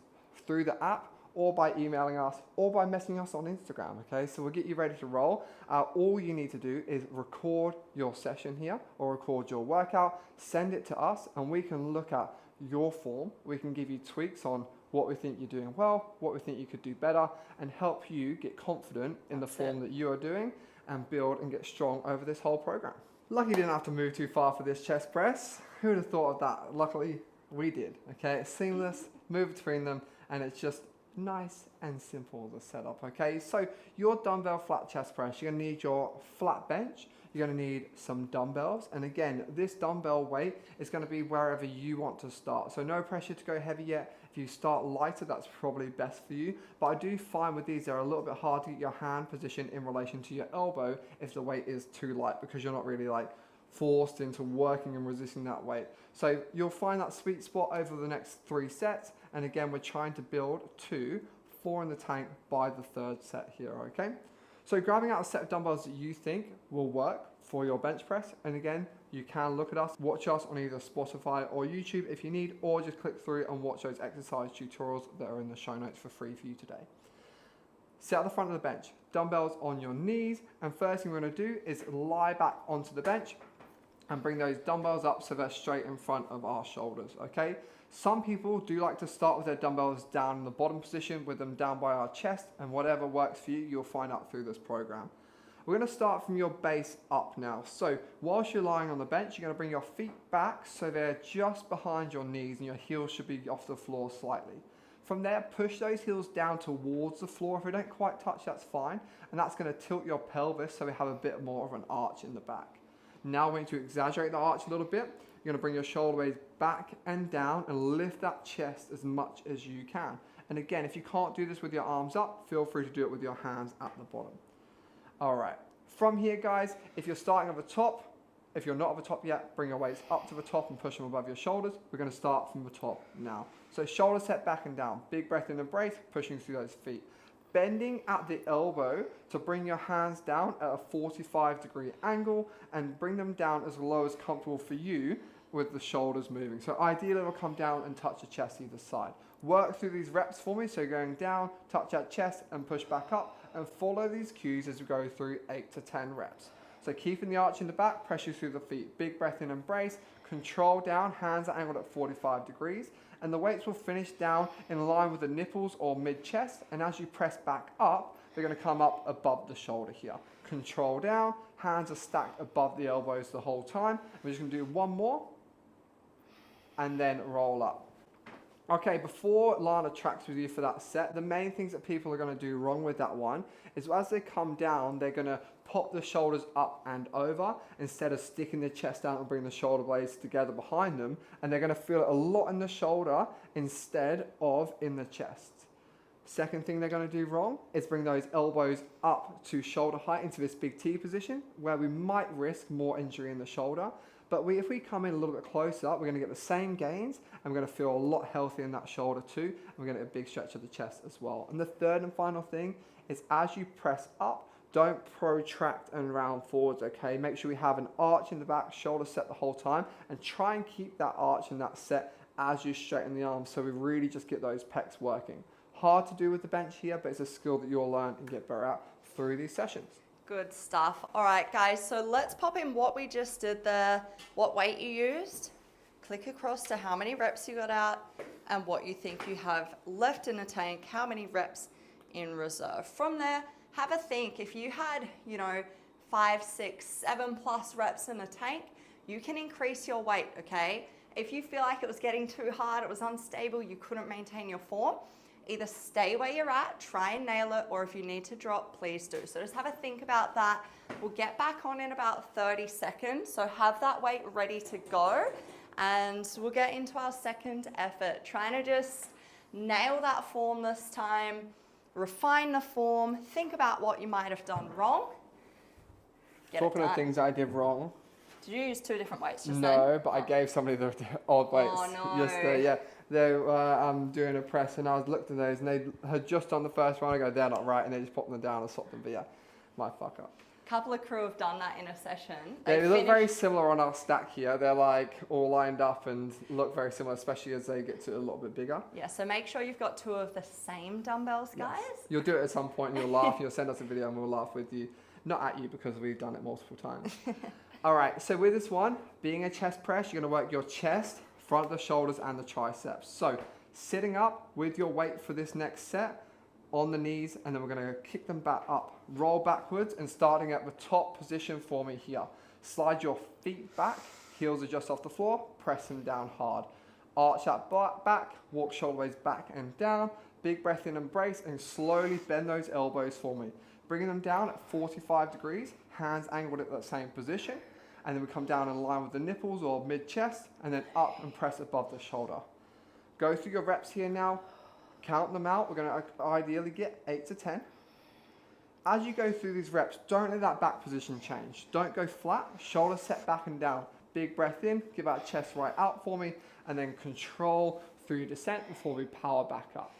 [SPEAKER 1] through the app, or by emailing us, or by messaging us on Instagram, okay? So we'll get you ready to roll. All you need to do is record your session here, or record your workout, send it to us, and we can look at your form. We can give you tweaks on what we think you're doing well, what we think you could do better, and help you get confident in the form that you are doing, and build and get strong over this whole program. Lucky you didn't have to move too far for this chest press. Who would have thought of that? Luckily, we did, okay? It's seamless, move between them, and it's just nice and simple, the setup, okay? So your dumbbell flat chest press, you're gonna need your flat bench, you're gonna need some dumbbells, and again, this dumbbell weight is gonna be wherever you want to start. So no pressure to go heavy yet. If you start lighter, that's probably best for you. But I do find with these, they're a little bit hard to get your hand position in relation to your elbow if the weight is too light, because you're not really like forced into working and resisting that weight. So you'll find that sweet spot over the next 3 sets. And again, we're trying to build to 4 in the tank by the 3rd set here, okay? So grabbing out a set of dumbbells that you think will work for your bench press. And again, you can look at us, watch us on either Spotify or YouTube if you need, or just click through and watch those exercise tutorials that are in the show notes for free for you today. Sit at the front of the bench, dumbbells on your knees, and first thing we're gonna do is lie back onto the bench and bring those dumbbells up so they're straight in front of our shoulders, okay? Some people do like to start with their dumbbells down in the bottom position with them down by our chest, and whatever works for you, you'll find out through this program. We're gonna start from your base up now. So whilst you're lying on the bench, you're gonna bring your feet back so they're just behind your knees, and your heels should be off the floor slightly. From there, push those heels down towards the floor. If they don't quite touch, that's fine. And that's gonna tilt your pelvis so we have a bit more of an arch in the back. Now we're going to exaggerate the arch a little bit. You're gonna bring your shoulder blades back and down and lift that chest as much as you can. And again, if you can't do this with your arms up, feel free to do it with your hands at the bottom. All right, from here, guys, if you're starting at the top, if you're not at the top yet, bring your weights up to the top and push them above your shoulders. We're gonna start from the top now. So shoulder set back and down, big breath in the brace, pushing through those feet. Bending at the elbow to bring your hands down at a 45-degree angle and bring them down as low as comfortable for you with the shoulders moving. So ideally it'll come down and touch the chest either side. Work through these reps for me. So going down, touch that chest and push back up, and follow these cues as we go through 8 to 10 reps. So keeping the arch in the back, pressure through the feet. Big breath in and brace, control down, hands are angled at 45 degrees. And the weights will finish down in line with the nipples or mid-chest. And as you press back up, they're gonna come up above the shoulder here. Control down, hands are stacked above the elbows the whole time. We're just gonna do one more. and then roll up. Okay, before Lana tracks with you for that set, the main things that people are going to do wrong with that one is as they come down, they're going to pop the shoulders up and over instead of sticking the chest down and bring the shoulder blades together behind them, and they're going to feel it a lot in the shoulder instead of in the chest. Second thing they're going to do wrong is bring those elbows up to shoulder height into this big T position where we might risk more injury in the shoulder. But if we come in a little bit closer, we're going to get the same gains and we're going to feel a lot healthier in that shoulder too. And we're going to get a big stretch of the chest as well. And the third and final thing is as you press up, don't protract and round forwards, okay? Make sure we have an arch in the back, shoulder set the whole time, and try and keep that arch and that set as you straighten the arms so we really just get those pecs working. Hard to do with the bench here, but it's a skill that you'll learn and get better at through these sessions.
[SPEAKER 2] Good stuff. All right, guys, so let's pop in what we just did there, what weight you used, click across to how many reps you got out, and what you think you have left in the tank, how many reps in reserve. From there, have a think. If you had, 5, 6, 7+ reps in the tank, you can increase your weight, okay? If you feel like it was getting too hard, it was unstable, you couldn't maintain your form, either stay where you're at, try and nail it, or if you need to drop, please do. So just have a think about that. We'll get back on in about 30 seconds. So have that weight ready to go. And we'll get into our second effort. Trying to just nail that form this time, refine the form, think about what you might have done wrong.
[SPEAKER 1] Talking of things I did wrong.
[SPEAKER 2] Did you use 2 different weights just then?
[SPEAKER 1] No, but I gave somebody the odd weights.
[SPEAKER 2] Oh, no.
[SPEAKER 1] Yesterday, yeah. They were doing a press and I was looked at those and they had just done the first one. I go, they're not right, and they just popped them down and swapped them. But yeah, my fuck up.
[SPEAKER 2] A couple of crew have done that in a session.
[SPEAKER 1] They look very similar on our stack here. They're like all lined up and look very similar, especially as they get to a little bit bigger.
[SPEAKER 2] Yeah, so make sure you've got 2 of the same dumbbells, guys.
[SPEAKER 1] Yes. You'll do it at some point and you'll laugh. You'll send us a video and we'll laugh with you. Not at you because we've done it multiple times. All right, so with this one, being a chest press, you're gonna work your chest, front of the shoulders and the triceps. So sitting up with your weight for this next set on the knees, and then we're gonna kick them back up, roll backwards, and starting at the top position for me here. Slide your feet back, heels are just off the floor, press them down hard. Arch that butt back, walk shoulder blades back and down, big breath in and brace, and slowly bend those elbows for me. Bringing them down at 45 degrees, hands angled at that same position, and then we come down in line with the nipples or mid-chest, and then up and press above the shoulder. Go through your reps here now, count them out. We're going to ideally get 8 to 10. As you go through these reps, don't let that back position change. Don't go flat, shoulders set back and down. Big breath in, give that chest right out for me, and then control through your descent before we power back up.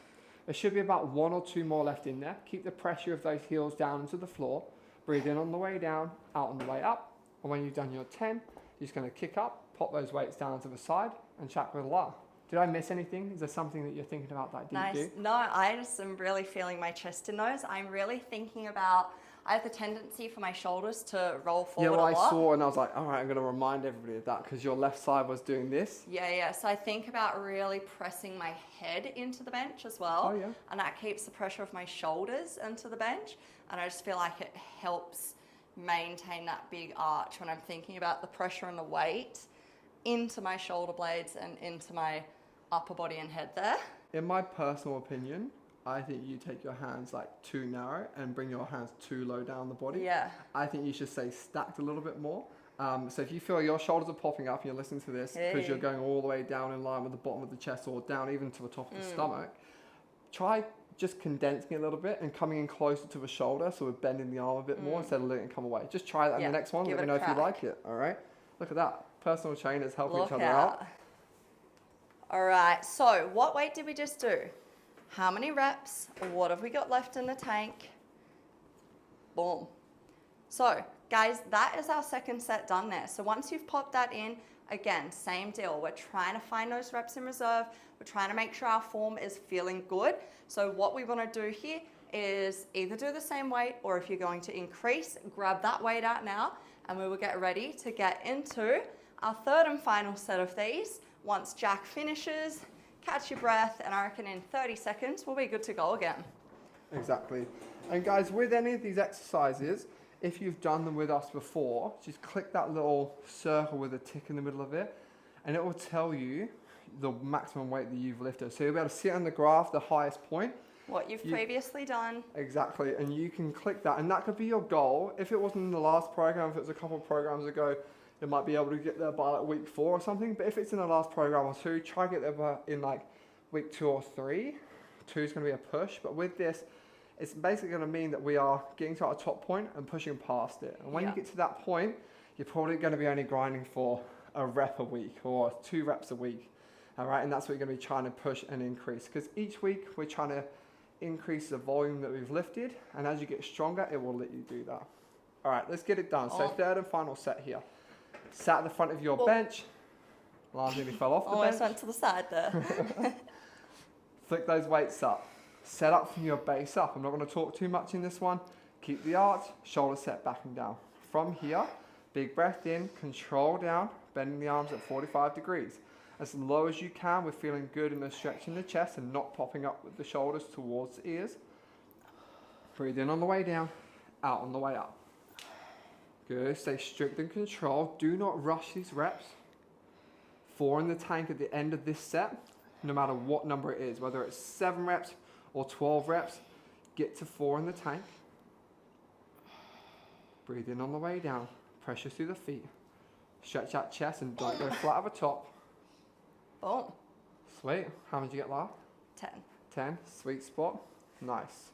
[SPEAKER 1] There should be about 1 or 2 more left in there. Keep the pressure of those heels down into the floor. Breathe in on the way down, out on the way up. And when you've done your 10, you're just going to kick up, pop those weights down to the side, and chat with La. Did I miss anything? Is there something that you're thinking about that I didn't do?
[SPEAKER 2] No, I just am really feeling my chest in those. I'm really thinking about, I have the tendency for my shoulders to roll forward a lot.
[SPEAKER 1] Yeah, well, I saw and I was like, all right, I'm going to remind everybody of that because your left side was doing this.
[SPEAKER 2] Yeah. So I think about really pressing my head into the bench as well.
[SPEAKER 1] Oh, yeah.
[SPEAKER 2] And that keeps the pressure of my shoulders into the bench. And I just feel like it helps maintain that big arch when I'm thinking about the pressure and the weight into my shoulder blades and into my upper body and head there. In
[SPEAKER 1] my personal opinion, I think you take your hands like too narrow and bring your hands too low down the body.
[SPEAKER 2] Yeah.
[SPEAKER 1] I think you should stay stacked a little bit more. So if you feel your shoulders are popping up and you're listening to this because you're going all the way down in line with the bottom of the chest or down even to the top of the stomach, try just condensing it a little bit and coming in closer to the shoulder, so we're bending the arm a bit more instead of letting it come away. Just try that in the next one. Let me know if you like it. All right. Look at that. Personal trainers helping each other out.
[SPEAKER 2] All right. So what weight did we just do? How many reps? What have we got left in the tank? Boom. So guys, that is our second set done there. So once you've popped that in, again, same deal. We're trying to find those reps in reserve. We're trying to make sure our form is feeling good. So what we want to do here is either do the same weight, or if you're going to increase, grab that weight out now, and we will get ready to get into our third and final set of these. Once Jack finishes, catch your breath, and I reckon in 30 seconds, we'll be good to go again.
[SPEAKER 1] Exactly. And guys, with any of these exercises, if you've done them with us before, just click that little circle with a tick in the middle of it, and it will tell you the maximum weight that you've lifted. So you'll be able to see on the graph the highest point.
[SPEAKER 2] What you've previously done.
[SPEAKER 1] Exactly, and you can click that, and that could be your goal. If it wasn't in the last program, if it was a couple of programs ago, you might be able to get there by like week 4 or something. But if it's in the last program or 2, try to get there by in like week 2 or 3. 2 is going to be a push, but with this, it's basically going to mean that we are getting to our top point and pushing past it. And when you get to that point, you're probably going to be only grinding for a rep a week or 2 reps a week. All right, and that's what you're going to be trying to push and increase, because each week we're trying to increase the volume that we've lifted, and as you get stronger, it will let you do that. All right, let's get it done. So third and final set here. Sat at the front of your bench. Lana nearly fell off the bench.
[SPEAKER 2] Almost went to the side there.
[SPEAKER 1] Flick those weights up. Set up from your base up. I'm not going to talk too much in this one. Keep the arch, shoulder set back and down. From here, big breath in, control down, bending the arms at 45 degrees. As low as you can, we're feeling good in the stretch in the chest and not popping up with the shoulders towards the ears. Breathe in on the way down, out on the way up. Good, stay strict and controlled. Do not rush these reps. 4 in the tank at the end of this set, no matter what number it is, whether it's 7 reps or 12 reps, get to 4 in the tank. Breathe in on the way down, pressure through the feet. Stretch that chest and don't go flat at the top.
[SPEAKER 2] Boom.
[SPEAKER 1] Sweet. How many did you get last?
[SPEAKER 2] 10.
[SPEAKER 1] 10. Sweet spot. Nice.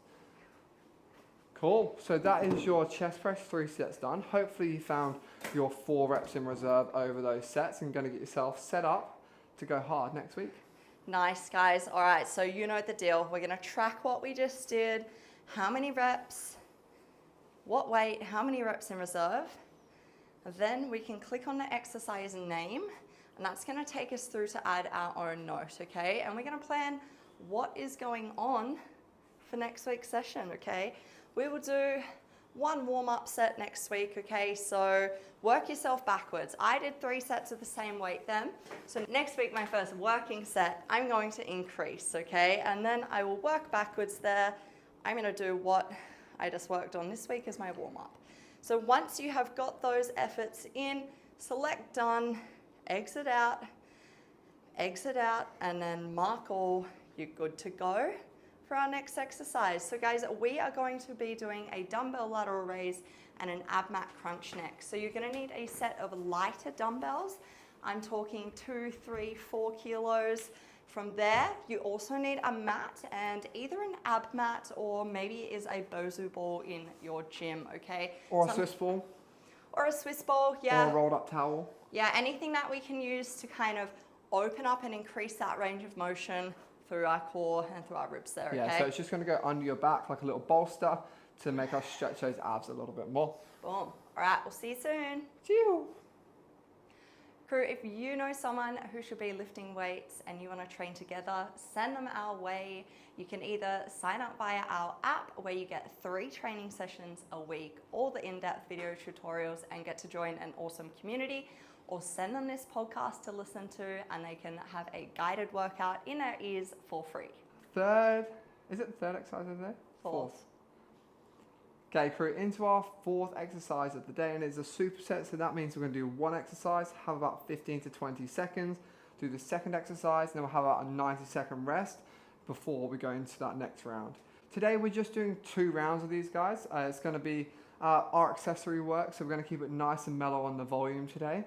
[SPEAKER 1] Cool. So that is your chest press 3 sets done. Hopefully you found your 4 reps in reserve over those sets and going to get yourself set up to go hard next week.
[SPEAKER 2] Nice, guys. All right, so you know the deal. We're going to track what we just did, how many reps, what weight, how many reps in reserve. And then we can click on the exercise name, and that's going to take us through to add our own note, okay? And we're going to plan what is going on for next week's session, okay? We will do 1 warm-up set next week, okay? So work yourself backwards. I did 3 sets of the same weight then. So next week, my first working set, I'm going to increase, okay? And then I will work backwards there. I'm going to do what I just worked on this week as my warm-up. So once you have got those efforts in, select done, exit out, and then mark all, you're good to go for our next exercise. So guys, we are going to be doing a dumbbell lateral raise and an Abmat crunch next. So you're gonna need a set of lighter dumbbells. I'm talking 2, 3, 4 kilos. From there, you also need a mat and either an Abmat or maybe it is a Bosu ball in your gym, okay?
[SPEAKER 1] Or a Swiss ball.
[SPEAKER 2] Or a Swiss ball, yeah.
[SPEAKER 1] Or a rolled up towel.
[SPEAKER 2] Yeah, anything that we can use to kind of open up and increase that range of motion through our core and through our ribs there, okay?
[SPEAKER 1] Yeah, so it's just going to go under your back like a little bolster to make us stretch those abs a little bit more.
[SPEAKER 2] Boom. All right, we'll see you soon.
[SPEAKER 1] Chew.
[SPEAKER 2] Crew, if you know someone who should be lifting weights and you want to train together, send them our way. You can either sign up via our app where you get 3 training sessions a week, all the in-depth video tutorials, and get to join an awesome community, or send them this podcast to listen to and they can have a guided workout in their ears for free.
[SPEAKER 1] Is it the third exercise of the day?
[SPEAKER 2] 4th.
[SPEAKER 1] Okay, crew, into our 4th exercise of the day, and it's a superset, so that means we're going to do 1 exercise, have about 15 to 20 seconds, do the 2nd exercise, then we'll have about a 90-second rest before we go into that next round. Today we're just doing 2 rounds of these guys. It's going to be our accessory work, so we're going to keep it nice and mellow on the volume today.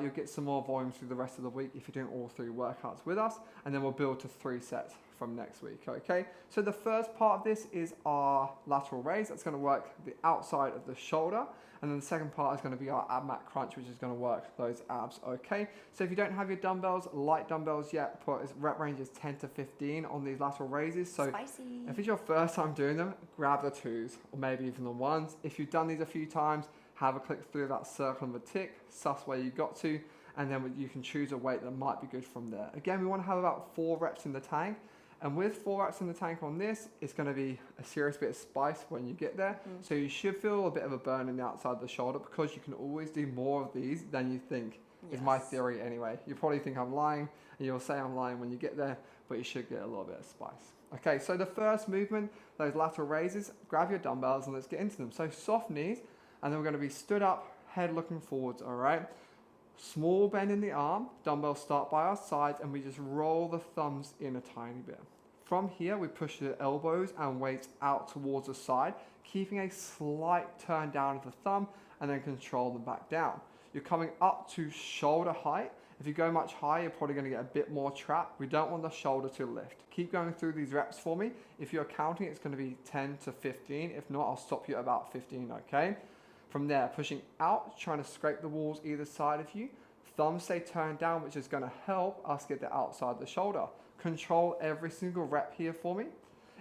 [SPEAKER 1] You'll get some more volume through the rest of the week if you're doing all 3 workouts with us, and then we'll build to 3 sets from next week, okay? So the first part of this is our lateral raise. That's gonna work the outside of the shoulder, and then the second part is gonna be our Abmat crunch, which is gonna work those abs, okay? So if you don't have your dumbbells, light dumbbells yet, put rep range is 10 to 15 on these lateral raises. So
[SPEAKER 2] Spicy.
[SPEAKER 1] If it's your first time doing them, grab the 2s, or maybe even the 1s. If you've done these a few times, have a click through that circle and the tick, suss where you got to, and then you can choose a weight that might be good from there. Again, we wanna have about 4 reps in the tank, and with 4 reps in the tank on this, it's gonna be a serious bit of spice when you get there. So you should feel a bit of a burn in the outside of the shoulder, because you can always do more of these than you think, is my theory anyway. You probably think I'm lying, and you'll say I'm lying when you get there, but you should get a little bit of spice. Okay, so the first movement, those lateral raises, grab your dumbbells and let's get into them. So soft knees, and then we're gonna be stood up, head looking forwards, all right? Small bend in the arm, dumbbells start by our sides, and we just roll the thumbs in a tiny bit. From here, we push the elbows and weights out towards the side, keeping a slight turn down of the thumb, and then control them back down. You're coming up to shoulder height. If you go much higher, you're probably going to get a bit more trap. We don't want the shoulder to lift. Keep going through these reps for me. If you're counting, it's going to be 10 to 15. If not, I'll stop you at about 15, okay? From there, pushing out, trying to scrape the walls either side of you. Thumbs stay turned down, which is going to help us get the outside of the shoulder. Control every single rep here for me.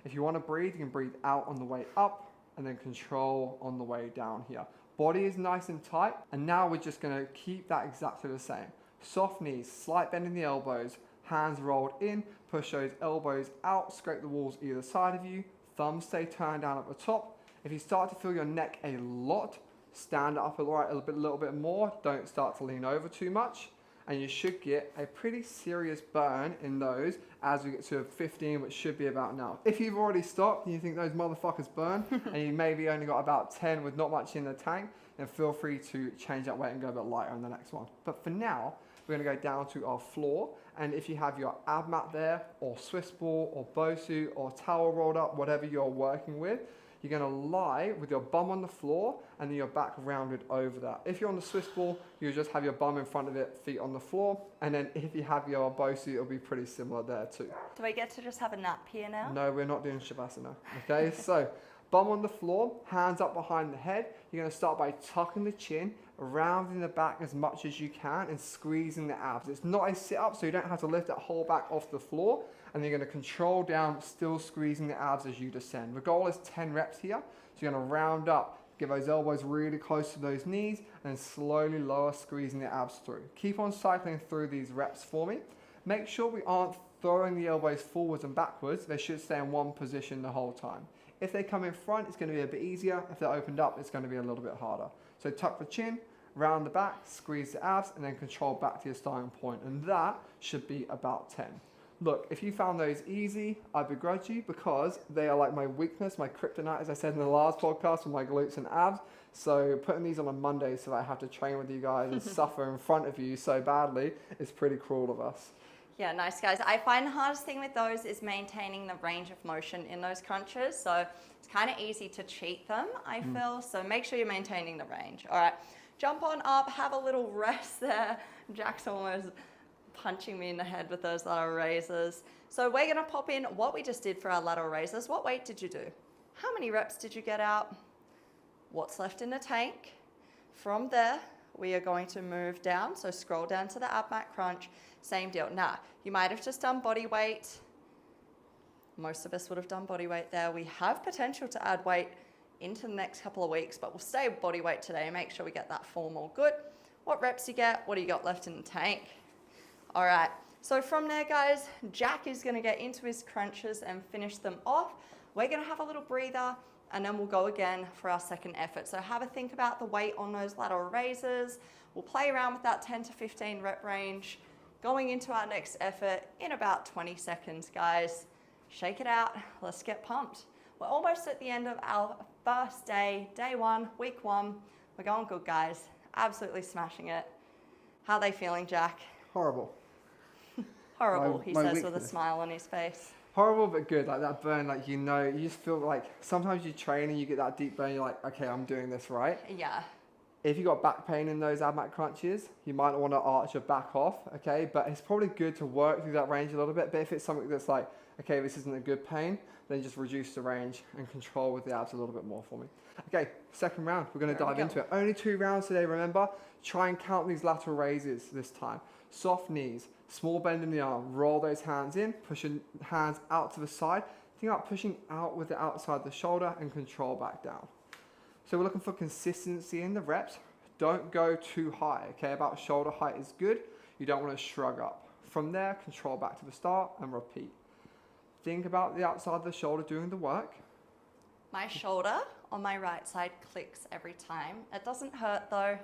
[SPEAKER 1] If you want to breathe, you can breathe out on the way up and then control on the way down here. Body is nice and tight, and now we're just going to keep that exactly the same. Soft knees, slight bend in the elbows, hands rolled in, push those elbows out, scrape the walls either side of you, thumbs stay turned down at the top. If you start to feel your neck a lot, stand up a little bit more, don't start to lean over too much, and you should get a pretty serious burn in those as we get to 15, which should be about now. If you've already stopped and you think those motherfuckers burn, and you maybe only got about 10 with not much in the tank, then feel free to change that weight and go a bit lighter on the next one. But for now, we're gonna go down to our floor, and if you have your Abmat there, or Swiss ball, or Bosu, or towel rolled up, whatever you're working with, you're going to lie with your bum on the floor and then your back rounded over that. If you're on the Swiss ball, you just have your bum in front of it, feet on the floor. And then if you have your Bosu, it'll be pretty similar there too.
[SPEAKER 2] Do I get to just have a nap here now?
[SPEAKER 1] No, we're not doing Shavasana. Okay, so bum on the floor, hands up behind the head. You're going to start by tucking the chin, rounding the back as much as you can and squeezing the abs. It's not a sit-up, so you don't have to lift that whole back off the floor. And you're going to control down, still squeezing the abs as you descend. The goal is 10 reps here. So you're going to round up, get those elbows really close to those knees, and then slowly lower, squeezing the abs through. Keep on cycling through these reps for me. Make sure we aren't throwing the elbows forwards and backwards. They should stay in one position the whole time. If they come in front, it's going to be a bit easier. If they're opened up, it's going to be a little bit harder. So tuck the chin, round the back, squeeze the abs, and then control back to your starting point. And that should be about 10. Look, if you found those easy, I begrudge you because they are like my weakness, my kryptonite, as I said in the last podcast, with my glutes and abs. So putting these on a Monday so that I have to train with you guys and suffer in front of you so badly is pretty cruel of us.
[SPEAKER 2] Yeah, nice guys. I find the hardest thing with those is maintaining the range of motion in those crunches. So it's kind of easy to cheat them, I feel. So make sure you're maintaining the range. All right, jump on up, have a little rest there. Jack's almost punching me in the head with those lateral raises. So we're gonna pop in what we just did for our lateral raises. What weight did you do? How many reps did you get out? What's left in the tank? From there, we are going to move down. So scroll down to the Abmat crunch, same deal. Now, you might have just done body weight. Most of us would have done body weight there. We have potential to add weight into the next couple of weeks, but we'll stay with body weight today and make sure we get that form all good. What reps you get? What do you got left in the tank? All right, so from there, guys, Jack is gonna get into his crunches and finish them off. We're gonna have a little breather, and then we'll go again for our second effort. So have a think about the weight on those lateral raises. We'll play around with that 10 to 15 rep range, going into our next effort in about 20 seconds, guys. Shake it out, let's get pumped. We're almost at the end of our first day, day one, week one. We're going good, guys. Absolutely smashing it. How are they feeling, Jack?
[SPEAKER 1] Horrible.
[SPEAKER 2] Horrible, he says
[SPEAKER 1] weakness.
[SPEAKER 2] with a smile on his face.
[SPEAKER 1] Horrible but good, like that burn, like you just feel like sometimes you train and you get that deep burn, you're like, okay, I'm doing this right.
[SPEAKER 2] Yeah.
[SPEAKER 1] If you got back pain in those Abmat crunches, you might want to arch your back off, okay? But it's probably good to work through that range a little bit. But if it's something that's like, okay, this isn't a good pain, then just reduce the range and control with the abs a little bit more for me. Okay, second round, we're going to dive into it. Only 2 rounds today, remember? Try and count these lateral raises this time. Soft knees, small bend in the arm, roll those hands in, push your hands out to the side. Think about pushing out with the outside of the shoulder and control back down. So we're looking for consistency in the reps. Don't go too high, okay? About shoulder height is good. You don't want to shrug up. From there, control back to the start and repeat. Think about the outside of the shoulder doing the work.
[SPEAKER 2] My shoulder on my right side clicks every time. It doesn't hurt though.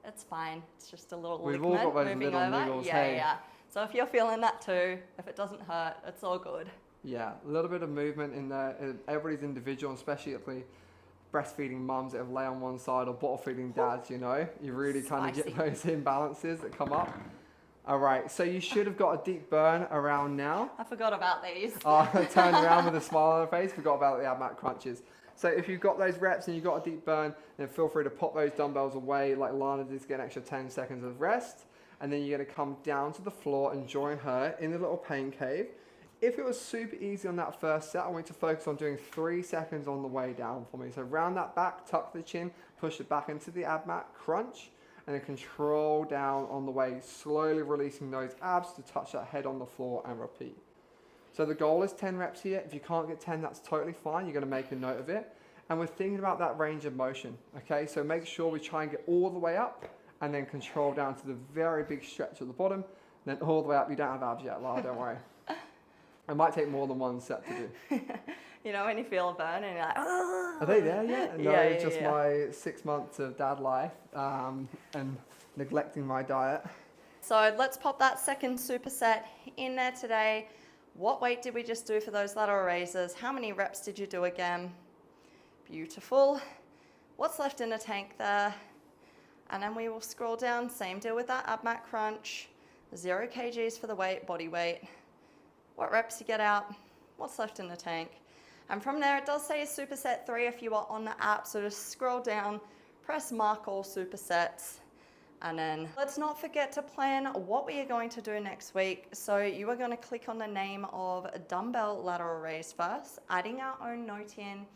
[SPEAKER 2] It's fine. It's just a little
[SPEAKER 1] We've
[SPEAKER 2] ligament
[SPEAKER 1] all got those
[SPEAKER 2] moving
[SPEAKER 1] little
[SPEAKER 2] over.
[SPEAKER 1] niggles,
[SPEAKER 2] Yeah,
[SPEAKER 1] hey.
[SPEAKER 2] yeah. So if you're feeling that too, if it doesn't hurt, it's all good.
[SPEAKER 1] Yeah, a little bit of movement in there. Everybody's individual, especially breastfeeding mums that have lay on one side or bottle feeding dads, you know. You really kind of get those imbalances that come up. All right, so you should have got a deep burn around now.
[SPEAKER 2] I forgot about these.
[SPEAKER 1] Turn around with a smile on her face, forgot about the Abmat crunches. So if you've got those reps and you've got a deep burn, then feel free to pop those dumbbells away like Lana did to get an extra 10 seconds of rest. And then you're gonna come down to the floor and join her in the little pain cave. If it was super easy on that first set, I want you to focus on doing 3 seconds on the way down for me. So round that back, tuck the chin, push it back into the Abmat crunch, and then control down on the way, slowly releasing those abs to touch that head on the floor and repeat. So the goal is 10 reps here. If you can't get 10, that's totally fine. You're gonna make a note of it. And we're thinking about that range of motion, okay? So make sure we try and get all the way up and then control down to the very big stretch at the bottom. Then all the way up. You don't have abs yet, Lara, don't worry. It might take more than one set to do.
[SPEAKER 2] You know when you feel a burn and you're like, oh.
[SPEAKER 1] Are they there yet? No,
[SPEAKER 2] Yeah,
[SPEAKER 1] just my 6 months of dad life and neglecting my diet.
[SPEAKER 2] So let's pop that second superset in there today. What weight did we just do for those lateral raises? How many reps did you do again? Beautiful. What's left in the tank there? And then we will scroll down, same deal with that Abmat crunch. 0 kgs for the weight, body weight. What reps you get out, what's left in the tank. And from there, it does say superset 3 if you are on the app, so just scroll down, press mark all supersets, and then let's not forget to plan what we are going to do next week. So you are going to click on the name of dumbbell lateral raise first, adding our own note in.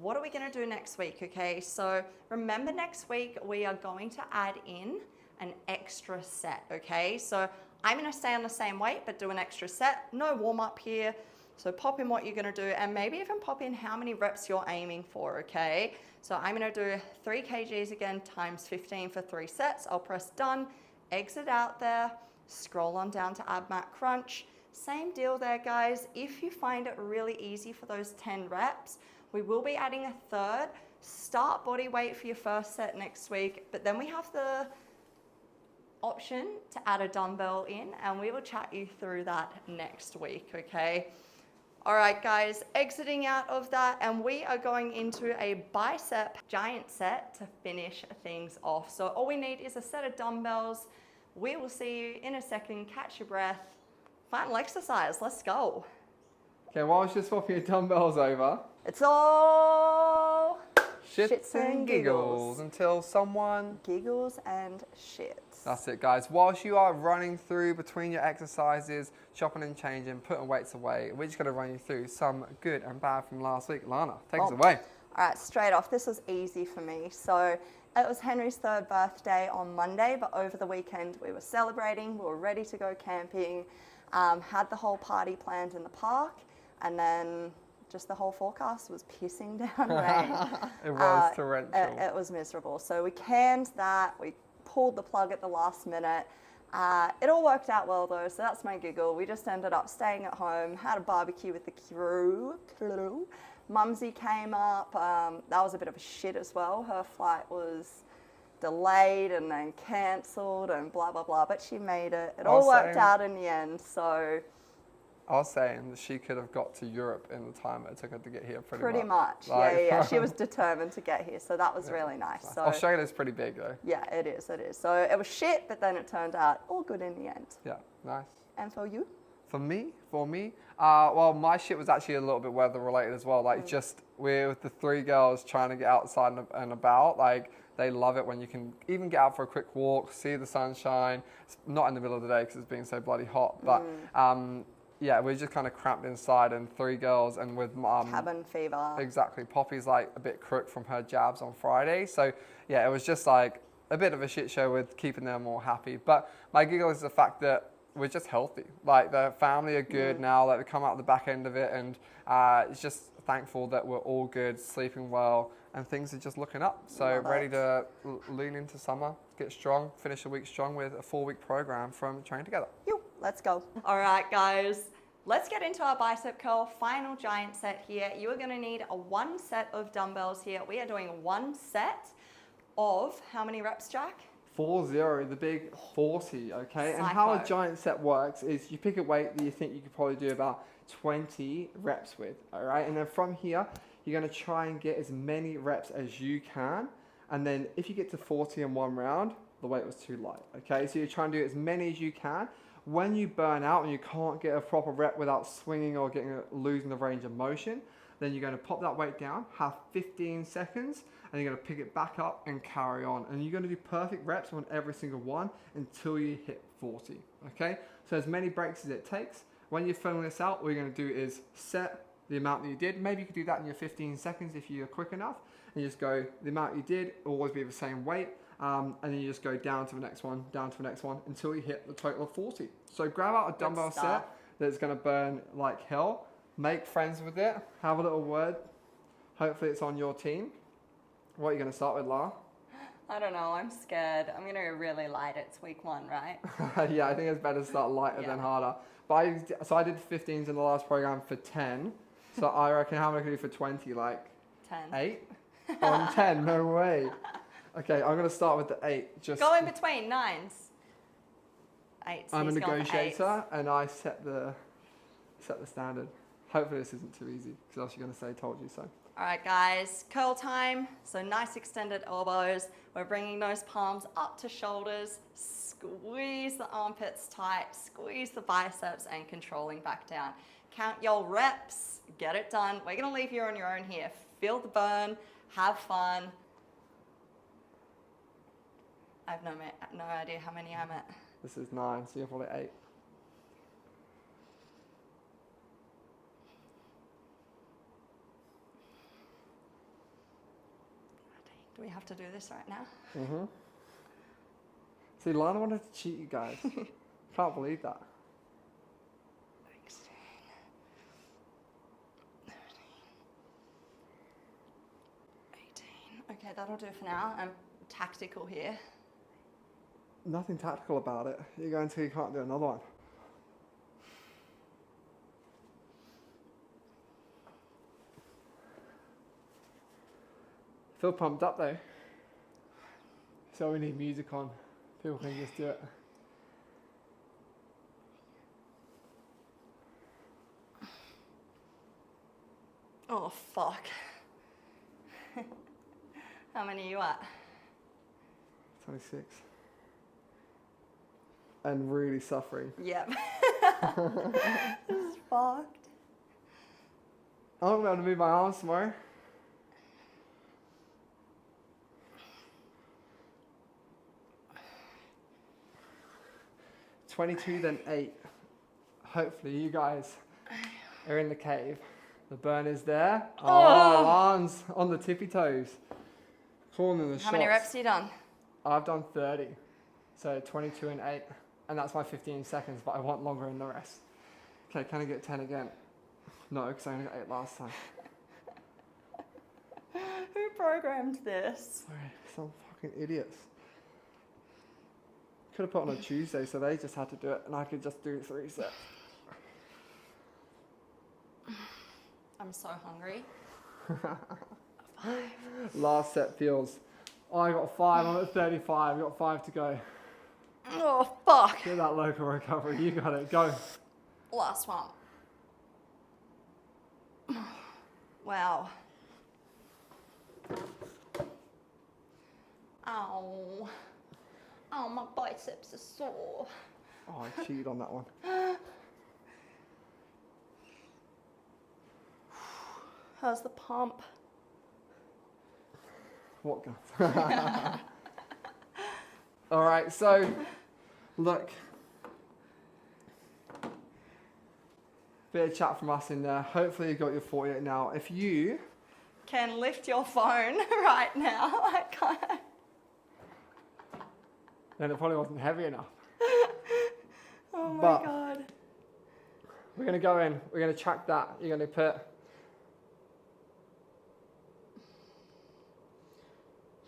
[SPEAKER 2] What are we going to do next week, okay? So remember next week, we are going to add in an extra set, okay? So I'm gonna stay on the same weight, but do an extra set. No warm up here. So pop in what you're gonna do and maybe even pop in how many reps you're aiming for, okay? So I'm gonna do 3 kgs again, times 15 for 3 sets. I'll press done, exit out there, scroll on down to Abmat crunch. Same deal there, guys. If you find it really easy for those 10 reps, we will be adding a third. Start body weight for your first set next week, but then we have the option to add a dumbbell in, and we will chat you through that next week, okay? All right, guys, exiting out of that, and we are going into a bicep giant set to finish things off. So all we need is a set of dumbbells. We will see you in a second. Catch your breath. Final exercise, let's go.
[SPEAKER 1] Okay, while I was just swapping your dumbbells over,
[SPEAKER 2] It's all
[SPEAKER 1] shits and giggles until someone
[SPEAKER 2] giggles and shits.
[SPEAKER 1] That's it, guys. Whilst you are running through between your exercises, chopping and changing, putting weights away, we're just going to run you through some good and bad from last week. Lana, take us away.
[SPEAKER 2] All right, straight off, this was easy for me. So it was Henry's 3rd birthday on Monday, but over the weekend we were celebrating, we were ready to go camping, had the whole party planned in the park, and then just the whole forecast was pissing down rain.
[SPEAKER 1] It was torrential.
[SPEAKER 2] It was miserable. So we canned that, we pulled the plug at the last minute. It all worked out well though, so that's my giggle. We just ended up staying at home, had a barbecue with the crew. Mumsy came up, that was a bit of a shit as well. Her flight was delayed and then cancelled and blah, blah, blah, but she made it. It all worked out in the end, so.
[SPEAKER 1] I was saying that she could have got to Europe in the time it took her to get here pretty much.
[SPEAKER 2] Like, yeah. She was determined to get here, so that was really nice. So,
[SPEAKER 1] Australia's pretty big though.
[SPEAKER 2] Yeah, it is. So it was shit, but then it turned out all good in the end.
[SPEAKER 1] Yeah, nice.
[SPEAKER 2] And for you?
[SPEAKER 1] For me, well, my shit was actually a little bit weather related as well. Like just with the 3 girls trying to get outside and about, like they love it when you can even get out for a quick walk, see the sunshine. It's not in the middle of the day because it's being so bloody hot, but yeah, we're just kind of cramped inside and 3 girls and with
[SPEAKER 2] cabin fever.
[SPEAKER 1] Exactly. Poppy's like a bit crook from her jabs on Friday. So yeah, it was just like a bit of a shit show with keeping them all happy. But my giggle is the fact that we're just healthy. Like the family are good now, like we come out the back end of it, and it's just thankful that we're all good, sleeping well, and things are just looking up. So ready to lean into summer, get strong, finish the week strong with a 4-week program from Train Together.
[SPEAKER 2] Let's go. All right, guys. Let's get into our bicep curl final giant set here. You are going to need a 1 set of dumbbells here. We are doing 1 set of how many reps, Jack?
[SPEAKER 1] 4-0, the big 40, okay? Psycho. And how a giant set works is you pick a weight that you think you could probably do about 20 reps with, all right? And then from here, you're going to try and get as many reps as you can. And then if you get to 40 in one round, the weight was too light, okay? So you're trying to do as many as you can. When you burn out and you can't get a proper rep without swinging or losing the range of motion, then you're going to pop that weight down, have 15 seconds, and you're going to pick it back up and carry on. And you're going to do perfect reps on every single one until you hit 40, okay? So as many breaks as it takes. When you're filling this out, all you're going to do is set the amount that you did. Maybe you could do that in your 15 seconds if you're quick enough. And you just go, the amount you did will always be the same weight. And then you just go down to the next one, down to the next one, until you hit the total of 40. So grab out a dumbbell set that's going to burn like hell. Make friends with it. Have a little word. Hopefully it's on your team. What are you going to start with, Lana?
[SPEAKER 2] I don't know. I'm scared. I'm going to go really light. It's week 1, right?
[SPEAKER 1] Yeah, I think it's better to start lighter than harder. But I did 15s in the last program for 10. So I reckon how many can I do for 20? Like
[SPEAKER 2] 10.
[SPEAKER 1] 8? On 10? No way. Okay, I'm going to start with the 8. Just
[SPEAKER 2] go in between 9s. 8s.
[SPEAKER 1] I'm a negotiator and I set the standard. Hopefully this isn't too easy because else you're going to say told you so.
[SPEAKER 2] All right, guys, curl time. So nice extended elbows. We're bringing those palms up to shoulders. Squeeze the armpits tight. Squeeze the biceps and controlling back down. Count your reps. Get it done. We're going to leave you on your own here. Feel the burn. Have fun. I have no idea how many I'm at.
[SPEAKER 1] This is 9, so you're probably 8.
[SPEAKER 2] Do we have to do this right now?
[SPEAKER 1] Mm-hmm. See, Lana wanted to cheat you guys. Can't believe that.
[SPEAKER 2] 16, 17, 18. Okay, that'll do for now. I'm tactical here.
[SPEAKER 1] Nothing tactical about it. You go until you can't do another one. Feel pumped up though. So we need music on. People can just do it.
[SPEAKER 2] Oh, fuck. How many are you at?
[SPEAKER 1] 26. And really suffering.
[SPEAKER 2] Yep. This is fucked.
[SPEAKER 1] I won't be able to move my arms tomorrow. $22, then 8. Hopefully you guys are in the cave. The burn is there. Oh, arms on the tippy toes. Calling the shots.
[SPEAKER 2] How many reps have you done?
[SPEAKER 1] I've done 30. So 22 and 8. And that's my 15 seconds, but I want longer in the rest. Okay, can I get 10 again? No, because I only got 8 last time.
[SPEAKER 2] Who programmed this?
[SPEAKER 1] Sorry, some fucking idiots. Could have put on a Tuesday, so they just had to do it, and I could just do 3 sets.
[SPEAKER 2] I'm so hungry.
[SPEAKER 1] 5. Last set feels. Oh, I got 5. I'm at 35. I got 5 to go.
[SPEAKER 2] Oh, fuck.
[SPEAKER 1] Get that local recovery. You got it. Go.
[SPEAKER 2] Last one. Wow. Ow. Oh, my biceps are sore.
[SPEAKER 1] Oh, I cheated on that one.
[SPEAKER 2] How's the pump?
[SPEAKER 1] What guns? All right, so look. Bit of chat from us in there. Hopefully you got your 48 now. If you
[SPEAKER 2] can lift your phone right now, I can't.
[SPEAKER 1] Then it probably wasn't heavy enough.
[SPEAKER 2] Oh my God.
[SPEAKER 1] We're going to go in. We're going to track that. You're going to put.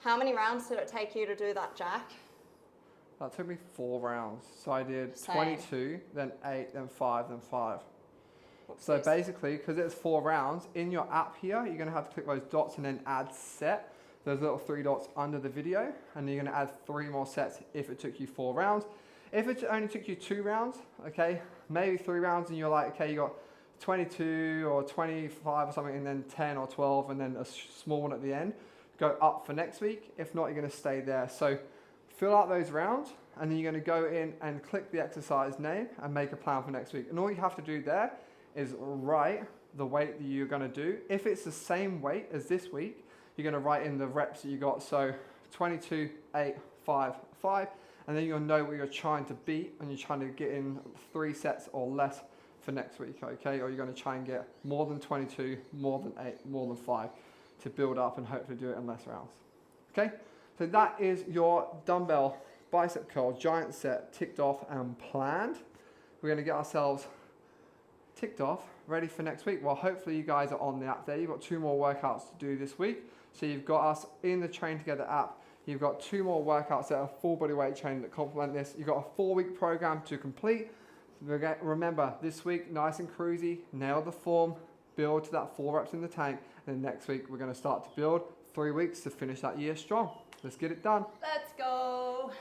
[SPEAKER 2] How many rounds did it take you to do that, Jack?
[SPEAKER 1] That took me 4 rounds. So I did
[SPEAKER 2] Same.
[SPEAKER 1] 22, then 8, then 5, then 5.
[SPEAKER 2] What's
[SPEAKER 1] So
[SPEAKER 2] this?
[SPEAKER 1] basically, because it's 4 rounds, in your app here, you're going to have to click those dots and then add set. Those little 3 dots under the video, and you're going to add 3 more sets if it took you 4 rounds. If it only took you 2 rounds, okay, maybe 3 rounds, and you're like, okay, you got 22 or 25 or something, and then 10 or 12, and then a small one at the end. Go up for next week. If not, you're going to stay there. So fill out those rounds, and then you're going to go in and click the exercise name and make a plan for next week. And all you have to do there is write the weight that you're going to do. If it's the same weight as this week, you're going to write in the reps that you got. So 22, 8, 5, 5, and then you'll know what you're trying to beat, and you're trying to get in 3 sets or less for next week, okay? Or you're going to try and get more than 22, more than 8, more than 5 to build up and hopefully do it in less rounds, okay? So that is your dumbbell bicep curl giant set ticked off and planned. We're going to get ourselves ticked off, ready for next week. Well, hopefully you guys are on the app there. You've got 2 more workouts to do this week. So you've got us in the Train Together app. You've got 2 more workouts that are full body weight training that complement this. You've got a 4-week program to complete. Remember, this week, nice and cruisy, nail the form, build to that 4 reps in the tank, and then next week we're going to start to build 3 weeks to finish that year strong. Let's get it done.
[SPEAKER 2] Let's go.